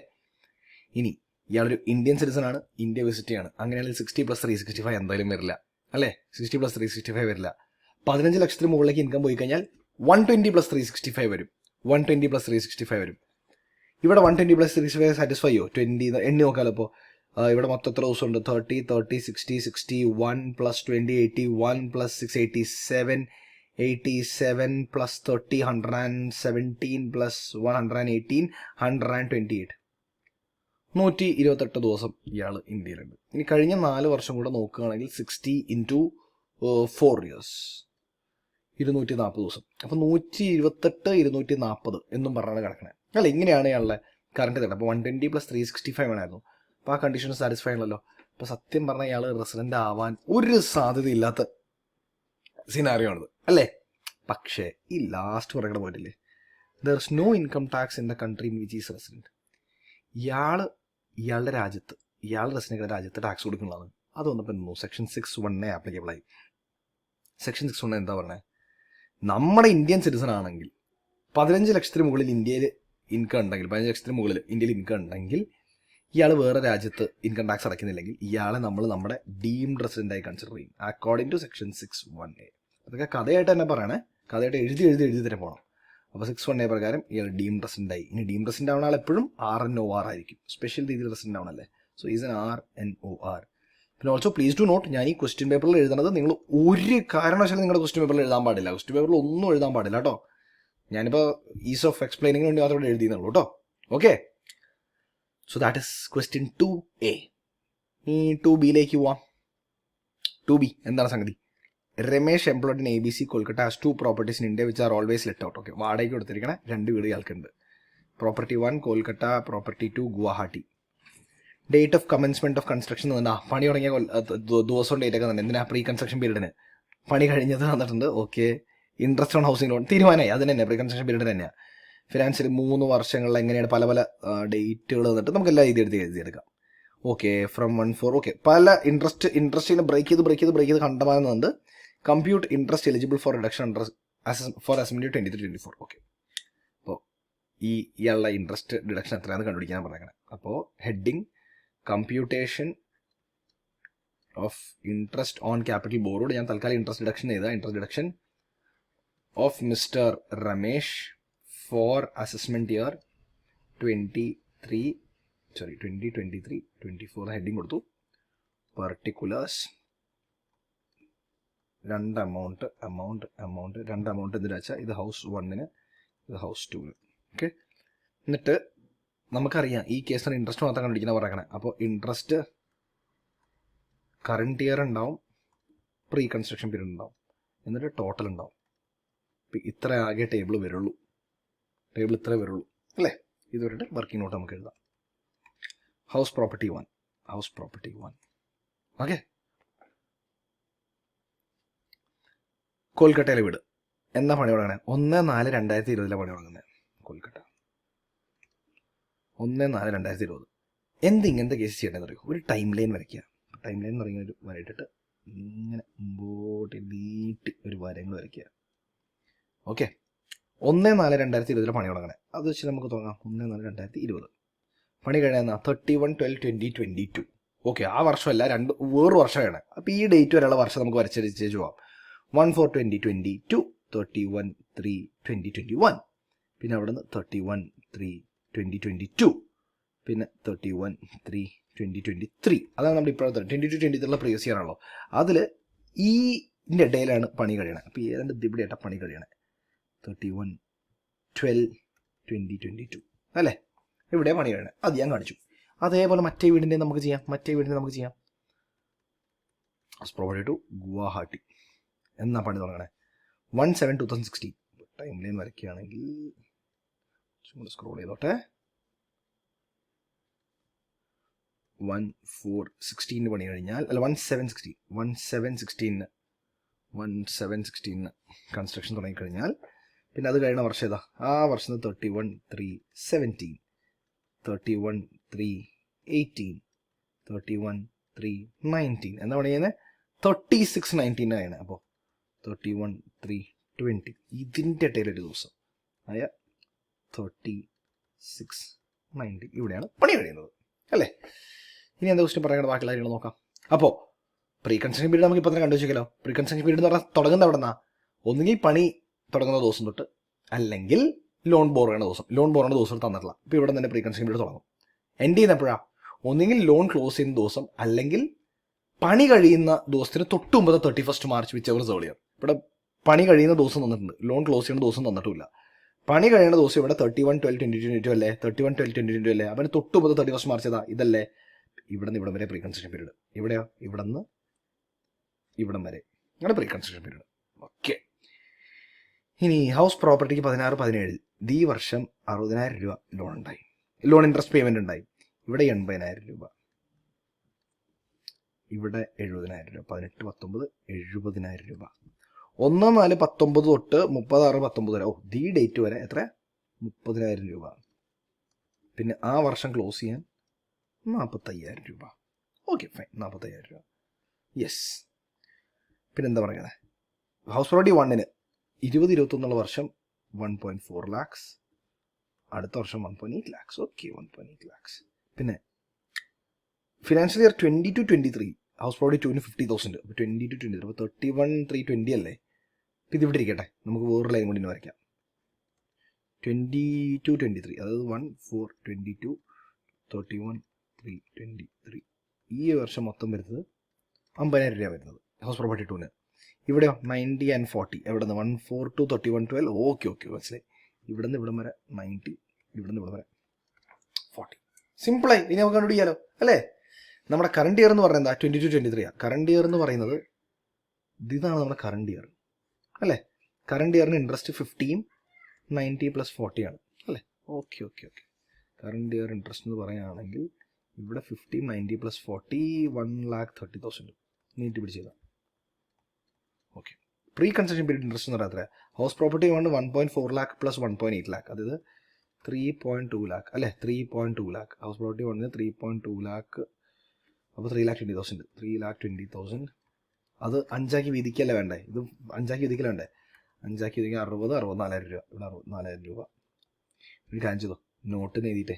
ഇനി ഇയാളൊരു ഇന്ത്യൻ സിറ്റിസൺ ആണ്, ഇന്ത്യ വിസിറ്റ് ചെയ്യാണ്. അങ്ങനെയാണെങ്കിൽ 60 + 365 എന്തായാലും വരില്ല അല്ലേ? 60 + 365 വരില്ല. 15 ലക്ഷത്തിന് മുകളിലേക്ക് ഇൻകം പോയി കഴിഞ്ഞാൽ 120 + 365 വരും. 120 + 365 വരും. ഇവിടെ 120 + 365 സാറ്റിസ്ഫൈ ചെയ്യോ? 20 എണ്ണി നോക്കാമല്ലോ. ഇപ്പോൾ ഇവിടെ മൊത്തം എത്ര ദിവസമുണ്ട്? 30, 30, 60, 61 + 20, 81 + 6, 87, 87 + 30, 117 + 118, 128. 128 ദിവസം ഇയാൾ ഇന്ത്യയിലുണ്ട്. ഇനി കഴിഞ്ഞ 4 വർഷം കൂടെ നോക്കുകയാണെങ്കിൽ 60 × 4 years 240 ദിവസം. അപ്പോൾ 128, 240 എന്നും പറഞ്ഞാണ് കിടക്കണേ അല്ല. ഇങ്ങനെയാണ് ഇയാളുടെ കറണ്ട് തേട്ടം. അപ്പോൾ 120 + 365 വേണമായിരുന്നു. അപ്പോൾ ആ കണ്ടീഷൻ സാറ്റിസ്ഫൈ ആണല്ലോ. അപ്പോൾ സത്യം പറഞ്ഞാൽ ഇയാൾ റെസിഡൻ്റ് ആവാൻ ഒരു സാധ്യതയില്ലാത്ത സിനാരിയോ ആണിത് അല്ലേ? പക്ഷേ ഈ ലാസ്റ്റ് പറയണ പോയിട്ടില്ലേ, there is no income tax in the country in which is resident. ഇയാളുടെ രാജ്യത്ത്, ഇയാൾ റെസിഡൻ്റ് രാജ്യത്ത് ടാക്സ് കൊടുക്കുന്നതാണ്. അത് വന്നപ്പോൾ എന്തോ സെക്ഷൻ 6(1) ആപ്ലിക്കബിൾ ആയി. സെക്ഷൻ 6(1) എന്താ പറഞ്ഞത്? നമ്മുടെ ഇന്ത്യൻ സിറ്റിസൺ ആണെങ്കിൽ 15 ലക്ഷത്തിന് മുകളിൽ ഇന്ത്യയിൽ ഇൻകം ഉണ്ടെങ്കിൽ, 15 ലക്ഷത്തിന് മുകളിൽ ഇന്ത്യയിൽ ഇൻകം ഉണ്ടെങ്കിൽ ഇയാൾ വേറെ രാജ്യത്ത് ഇൻകം ടാക്സ് അടയ്ക്കുന്നില്ലെങ്കിൽ ഇയാളെ നമ്മൾ നമ്മുടെ ഡീംഡ് റെസിഡൻ്റായി കൺസിഡർ ചെയ്യും അക്കോർഡിംഗ് ടു സെക്ഷൻ 6(1)(a). അതൊക്കെ കഥയായിട്ട് തന്നെ പറയണേ, കഥയായിട്ട് എഴുതി തന്നെ പോകണം. അപ്പോൾ 6(1)(a) പ്രകാരം ഇയാൾ ഡീംഡ് റെസിഡൻ്റായി. ഇനി ഡീംഡ് റെസിഡൻ്റ് ആവുന്ന ആൾ എപ്പോഴും RNOR ആയിരിക്കും. സ്പെഷ്യൽ രീതിയിൽ റെസിഡൻ്റ് ആവണല്ലേ. So is an RNOR. പിന്നെ ഓൾസോ പ്ലീസ് ടു നോട്ട്, ഞാൻ ഈ ക്വസ്റ്റ്യൻ പേപ്പറിൽ എഴുതുന്നത് നിങ്ങൾ ഒരു കാരണവശാലും നിങ്ങളുടെ ക്വസ്റ്റ്യൻ പേപ്പറിൽ എഴുതാൻ പാടില്ല. ക്വസ്റ്റ്യൻ പേപ്പറിൽ ഒന്നും എഴുതാൻ പാടില്ല കേട്ടോ. ഞാനിപ്പോൾ ഈസ് ഓഫ് എക്സ്പ്ലെയിനിങ്ങിന് വേണ്ടി മാത്രമേ എഴുതിയുള്ളൂ കേട്ടോ. Okay, so that is question 2A. ഈ 2Bയിലേക്ക് പോവാം. 2B എന്താണ് സംഗതി? Ramesh employed in ABC Kolkata has 2 properties in India which are always let out. Okay, വാടകയ്ക്ക് കൊടുത്തിരിക്കണ 2 വീട് ഇയാൾക്കുണ്ട്. Property 1 Kolkata, property 2 Guwahati. Date of commencement of construction തന്നിട്ട് പണി തുടങ്ങിയ ദിവസവും ഡേറ്റ് ഒക്കെ തന്നെ. എന്തിനാ? പ്രീ കൺസ്ട്രക്ഷൻ പീരീഡിന് പണി കഴിഞ്ഞത് തന്നിട്ടുണ്ട്. Okay, interest on housing loan തീരുമാനമായി. അത് തന്നെ പ്രീ കൺസ്ട്രക്ഷൻ പീരീഡ് തന്നെയാണ്. ഫിനാൻഷ്യൽ 3 വർഷങ്ങളിൽ എങ്ങനെയാണ് പല ഡേറ്റുകൾ തന്നിട്ട് നമുക്ക് എല്ലാ എഴുതിയെടുക്കാം. Okay, from 1/4. ഓക്കെ, പല ഇൻട്രസ്റ്റിനെ ബ്രേക്ക് ചെയ്ത് കണ്ടമാകുന്നുണ്ട്. Compute interest eligible for reduction for assembly 23-24. Okay, അപ്പോൾ ഇയാളുടെ ഇൻട്രസ്റ്റ് ഡിഡക്ഷൻ എത്രയാണെന്ന് കണ്ടുപിടിക്കാൻ പറഞ്ഞേക്കണം. അപ്പോൾ heading computation of interest on capital borrowed. ഞാൻ തൽക്കാലം ഇൻട്രസ്റ്റ് ഡിഡക്ഷൻ ചെയ്താൽ interest deduction of mister Ramesh for assessment year 2023-24 heading കൊടുത്തു. പർട്ടിക്കുലേഴ്സ് 2 amount 2 amount എന്തിനാ വെച്ചാൽ ഇത് ഹൗസ് 1-ന്, ഇത് ഹൗസ് 2-ന്. ഓക്കെ, എന്നിട്ട് നമുക്കറിയാം ഈ കേസിന് ഇൻട്രസ്റ്റ് മാത്രം കണ്ടുപിടിക്കുന്ന പറയണേ. അപ്പോൾ ഇൻട്രസ്റ്റ് കറണ്ട് ഇയർ ഉണ്ടാവും, പ്രീ കൺസ്ട്രക്ഷൻ പീരീഡ് ഉണ്ടാവും, എന്നിട്ട് ടോട്ടൽ ഉണ്ടാവും. ഇപ്പം ഇത്ര ആകെ ടേബിൾ ഇത്രേ വരുള്ളൂ അല്ലേ? ഇത് വരെ വർക്കിംഗ് നോട്ട് നമുക്ക് എഴുതാം. House property 1. ഓക്കെ, കൊൽക്കട്ടയിലെ വീട് എന്നാ പണി തുടങ്ങണേ? 1/4/2020 പണി തുടങ്ങുന്നത്. കൊൽക്കട്ട 1/4/2020. ഇങ്ങനത്തെ കേസ് ചെയ്യേണ്ടതെന്ന് അറിയോ? ഒരു ടൈം ലൈൻ വരയ്ക്കുക. ടൈം ലൈൻ എന്ന് പറയുന്ന ഒരു വരയിട്ടിട്ട് ഇങ്ങനെ മുമ്പോട്ട് നീട്ടി ഒരു വരങ്ങൾ വരയ്ക്കുക. ഓക്കെ, 1/4/2020 പണി തുടങ്ങണേ. അത് വെച്ച് നമുക്ക് തുടങ്ങാം. 1/4/2020 പണി കഴിയുന്ന 31/12/2022. ഓക്കെ, ആ വർഷമല്ല, വേറൊരു വർഷമാണ്. അപ്പോൾ ഈ ഡേറ്റ് വരെയുള്ള വർഷം നമുക്ക് വരച്ചടിച്ച് പോവാം. 1/4/2022, 31/3/2021, പിന്നെ അവിടെ നിന്ന് 31/3/2022, പിന്നെ 31/3/2023. അതാണ് നമ്മൾ ഇപ്പോഴത്തെ 22-23 പ്രീവിയസ് ഇയർ ആണല്ലോ. അതിൽ ഈ ഇടയിലാണ് പണി കഴിയണത്. അപ്പോൾ ഏതാണ്ട് ഇവിടെയായിട്ടാണ് പണി കഴിയണേ. 31/12/2022 അല്ലേ, ഇവിടെ പണി കഴിയണേ. അത് ഞാൻ കാണിച്ചു. അതേപോലെ മറ്റേ വീടിൻ്റെ നമുക്ക് ചെയ്യാം. പ്രോപ്പർട്ടി ടു ഗുവാഹട്ടി എന്നാ പണി തുടങ്ങണേ. 1/7/2016. ടൈം ലൈൻ വരയ്ക്കുകയാണെങ്കിൽ സ്ക്രോൾ ചെയ്തോട്ടെ. 1/4/16 പണി കഴിഞ്ഞാൽ, അല്ല 1/7/16 കൺസ്ട്രക്ഷൻ തുടങ്ങിക്കഴിഞ്ഞാൽ പിന്നെ അത് കഴിയുന്ന വർഷം ഏതാ? ആ വർഷം 31/3/17, 31/3/18, 31/3/19 എന്താ പണി ചെയ്യുന്നത്? 36/19 ആണ്. അപ്പോൾ 31/3/20 ഇതിൻ്റെ ഇടയിലൊരു ദിവസം ആയ 36/19 ഇവിടെയാണ് പണി കഴിയുന്നത് അല്ലേ. ഇനി എന്താ ക്വസ്റ്റ്യൻ പറയണത്? ബാക്കിയുള്ള കാര്യങ്ങൾ നോക്കാം. അപ്പോൾ പ്രീ കൺസ്ട്രക്ഷൻ പീരീഡ് നമുക്ക് ഇപ്പോൾ തന്നെ കണ്ടുവെച്ചല്ലോ. പ്രീ കൺസ്ട്രക്ഷൻ പീരീഡ് എന്ന് പറഞ്ഞാൽ തുടങ്ങുന്നത് എവിടെ നിന്നാ? ഒന്നുകിൽ പണി തുടങ്ങുന്ന ദിവസം തൊട്ട്, അല്ലെങ്കിൽ ലോൺ ബോറുന്ന ദിവസം തന്നിട്ടില്ല. ഇപ്പോൾ ഇവിടെ തന്നെ പ്രീ കൺസ്ട്രക്ഷൻ പീരീഡ് തുടങ്ങും. എൻഡ് ചെയ്യുന്നപ്പോഴാണ് ഒന്നുകിൽ ലോൺ ക്ലോസ് ചെയ്യുന്ന ദിവസം, അല്ലെങ്കിൽ പണി കഴിയുന്ന ദിവസത്തിന് തൊട്ട് മുമ്പ് 31 മാർച്ച് വിച്ച് എവർ ഏർലിയർ. ഇവിടെ പണി കഴിയുന്ന ദിവസം തന്നിട്ടുണ്ട്, ലോൺ ക്ലോസ് ചെയ്യുന്ന ദിവസം തന്നിട്ടില്ല. പണി കഴിയുന്ന ദിവസം ഇവിടെ 31/12/2022 അല്ലേ, 31/12/2022 അല്ലേ. അപ്പം തൊട്ട് മുമ്പ് 31 മാർച്ച് ഇതല്ലേ. ഇവിടെ നിന്ന് ഇവിടം വരെ പ്രീ കൺസ്ട്രക്ഷൻ പീരീഡ്. ഇവിടെയോ ഇവിടെ നിന്ന് ഇവിടം വരെ അങ്ങനെ പ്രീ കൺസ്ട്രക്ഷൻ പീരീഡ്. ഓക്കെ, ഇനി ഹൗസ് പ്രോപ്പർട്ടിക്ക് 16/17 ഈ വർഷം 60,000 രൂപ ലോൺ ഉണ്ടായി, ലോൺ ഇൻട്രസ്റ്റ് പേയ്മെന്റ് ഉണ്ടായി. ഇവിടെ 80,000 രൂപ, ഇവിടെ 70,000 രൂപ. 18/19 70,000 രൂപ. 1/4/19 തൊട്ട് 30/6/19 വരെ, ഈ ഡേറ്റ് വരെ എത്ര? 30,000 രൂപ. പിന്നെ ആ വർഷം ക്ലോസ് ചെയ്യാൻ 45,000 രൂപ. ഓക്കെ ഫൈൻ, 45,000 രൂപ. യെസ്. പിന്നെ എന്താ പറയുന്നത്? ഹൗസ് പ്രോപ്പർട്ടി 1-ന് 2021 വർഷം 1.4 lakhs, അടുത്ത വർഷം 1.8 lakhs. Okay, 1.8 lakhs. പിന്നെ ഫിനാൻഷ്യൽ ഇയർ 22-23 ഹൗസ് പ്രോപ്പർട്ടി 2-ന് 50,000. അപ്പോൾ 22-23 അപ്പോൾ 31/3/20 അല്ലേ. അപ്പോൾ ഇതിവിടെ ഇരിക്കട്ടെ, നമുക്ക് വേറൊരു ലൈൻ കൊണ്ട് വരയ്ക്കാം. 22-23 അതായത് 1/4/22, 31/3/23 ഈ വർഷം മൊത്തം വരുന്നത് 50,000 രൂപ വരുന്നത് ഹൗസ് പ്രോപ്പർട്ടി 2-ന്. ഇവിടെയോ 90 and 40. എവിടെ നിന്ന് 1/4/2 31/12. ഓക്കെ മനസ്സിലായി. ഇവിടെ നിന്ന് ഇവിടം വരെ 90, ഇവിടെ നിന്ന് ഇവിടം വരെ 40. സിമ്പിളായി. ഇനി നമുക്ക് കണ്ടുപിടിക്കാലോ അല്ലേ. നമ്മുടെ കറണ്ട് ഇയർ എന്ന് പറയുന്നത് എന്താ? 22-23. കറണ്ട് ഇയർ എന്ന് പറയുന്നത് ഇതാണ് നമ്മുടെ കറണ്ട് ഇയർ അല്ലേ. കറണ്ട് ഇയറിന് ഇൻട്രസ്റ്റ് 15, 90 + 40 ആണ് അല്ലേ. ഓക്കെ. കറണ്ട് ഇയർ ഇൻട്രസ്റ്റ് എന്ന് പറയുകയാണെങ്കിൽ ഇവിടെ 15, 90 + 40 1,30,000 നീട്ടി പിടിച്ചതാണ്. Okay, pre construction period interest എന്ന് പറയുന്നത് ഹൗസ് പ്രോപ്പർട്ടി 1.4 lakh + 1.8 lakh അതായത് 3.2 lakh അല്ലേ. 3.2 lakh ഹൗസ് പ്രോപ്പർട്ടി 1-ന് 3.2 lakh. അപ്പോൾ 3,20,000. 3,20,000 അത് 5 വീതിക്കല്ലേ വേണ്ടേ? ഇത് 5 വീതിക്കല വേണ്ടേ? 5 വീതിക്ക് 64,000 രൂപ. ഇവിടെ 64,000 രൂപ. ഒരു കാര്യം ചെയ്തോ, നോട്ടിന് എഴുതിയിട്ടേ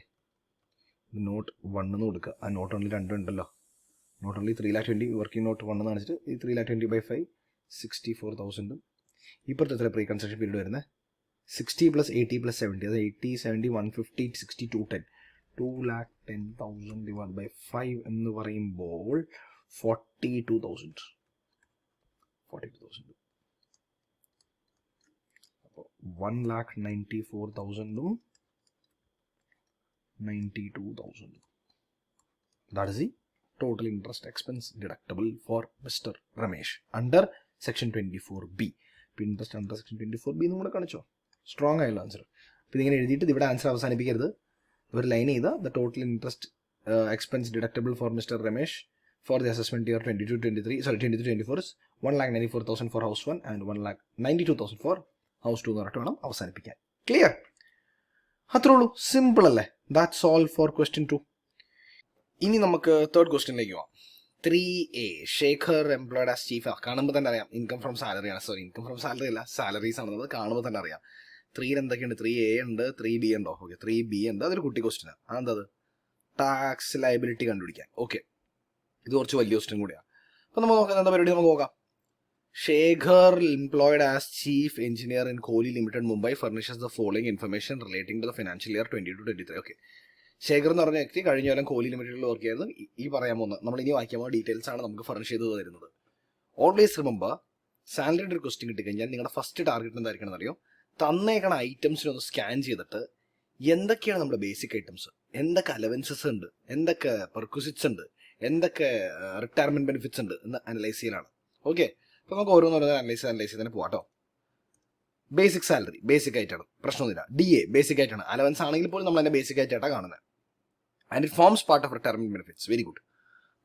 നോട്ട് 1 എന്ന് കൊടുക്കുക. ആ നോട്ട് ഓൺലി 2 ഉണ്ടല്ലോ. നോട്ട് ഓൺലി 3,20,000 വർക്കിംഗ് നോട്ട് 1 എന്ന് കാണിച്ചിട്ട് ഈ 3,20,000/5 64,000. ഇപ്പോഴത്തെ എത്ര പ്രീ കൺസ്ട്രക്ഷൻ പീരീഡ് വരുന്നത്? 60 + 80 + 70 അത് 80, 70, 150, 60, 210. 2,10,000 / 5 എന്ന് പറയുമ്പോൾ 42,000. അപ്പോൾ 1,94,000 92,000. That is the total interest expense deductible for Mr. Ramesh under section 24B. Interest under section 24B എന്നും കൂടെ കാണിച്ചോ. സ്ട്രോങ് ആയുള്ള ആൻസർ. അപ്പോൾ ഇതിങ്ങനെ എഴുതിയിട്ട് ഇവിടെ ആൻസർ അവസാനിപ്പിക്കരുത്. ഒരു ലൈൻ ചെയ്ത the total interest expense deductible for mister Ramesh for the assessment year 22-24 is 1,94,000 for house 1 and 1,92,000 for house 2 എന്ന് പറഞ്ഞിട്ട് വേണം അവസാനിപ്പിക്കാൻ. ക്ലിയർ? അത്രേ ഉള്ളൂ. സിമ്പിൾ അല്ലേ? That's all for question 2. ഇനി നമുക്ക് തേർഡ് ക്വസ്റ്റ്യനിലേക്ക് പോവാം. 3A Shekhar employed as chief. കാണുമ്പോൾ തന്നെ അറിയാം ഇൻകം ഫ്രം സാലറി ആണ്. സോറി, ഇൻകം ഫ്രം സാലറി അല്ല, സാലറീസ് ആണെന്നത് കാണുമ്പോൾ തന്നെ അറിയാം. 3 എന്തൊക്കെയുണ്ട്? 3A ഉണ്ട്, 3B ഉണ്ടോ? ഓക്കെ, 3B ഉണ്ട്. അതൊരു കുട്ടി ക്വസ്റ്റ്യനാണ്. അതെന്തത്? ടാക്സ് ലയബിലിറ്റി കണ്ടുപിടിക്കാൻ. ഓക്കെ, ഇത് കുറച്ച് വലിയ ക്വസ്റ്റ്യൻ കൂടിയാണ്. അപ്പം നമ്മൾ നോക്കാം എന്താ പരിപാടി, നമുക്ക് നോക്കാം. Shekhar employed as chief engineer in Kohli limited Mumbai furnishes the following information relating to the financial year 22-23. Okay, Shekhar എന്ന് പറഞ്ഞ വ്യക്തി കഴിഞ്ഞ കൊല്ലം കോഹ്ലി ലിമിറ്റഡിൽ വർക്ക് ചെയ്യുന്നത്. ഈ പറയാൻ പോകുന്നത് നമ്മൾ ഇനി വായിക്കാൻ പോകുന്ന ഡീറ്റെയിൽസ് ആണ് നമുക്ക് ഫർണിഷ് ചെയ്ത് തരുന്നത്. ഓൾവേസ് റിമെമ്പർ, സാലറിയുടെ ഒരു ക്വസ്റ്റ്യൻ കിട്ടിക്കഴിഞ്ഞാൽ നിങ്ങളുടെ ഫസ്റ്റ് ടാർഗറ്റ് എന്തായിരിക്കണം അറിയോ? തന്നേക്കണ ഐറ്റംസിനൊന്ന് സ്കാൻ ചെയ്തിട്ട് എന്തൊക്കെയാണ് നമ്മുടെ ബേസിക് ഐറ്റംസ്, എന്തൊക്കെ അലവൻസസ് ഉണ്ട്, എന്തൊക്കെ പെർക്വിസിറ്റ്സ് ഉണ്ട്, എന്തൊക്കെ റിട്ടയർമെന്റ് ബെനിഫിറ്റ്സ് ഉണ്ട് എന്ന് അനലൈസ് ചെയ്യലാണ്. ഓക്കെ, അപ്പോൾ നമുക്ക് ഓരോന്നോരോന്ന് അനലൈസ് ചെയ്ത് തന്നെ പോകാം കേട്ടോ. ബേസിക് സാലറി ബേസിക് ആയിട്ടാണ്, പ്രശ്നമൊന്നുമില്ല. DA ബേസിക് ആയിട്ടാണ്. അലവൻസ് ആണെങ്കിൽ പോലും നമ്മൾ അതിന്റെ ബേസിക് ആയിട്ടാണ് കാണുന്നത്. And it forms part of retirement benefits. Very good.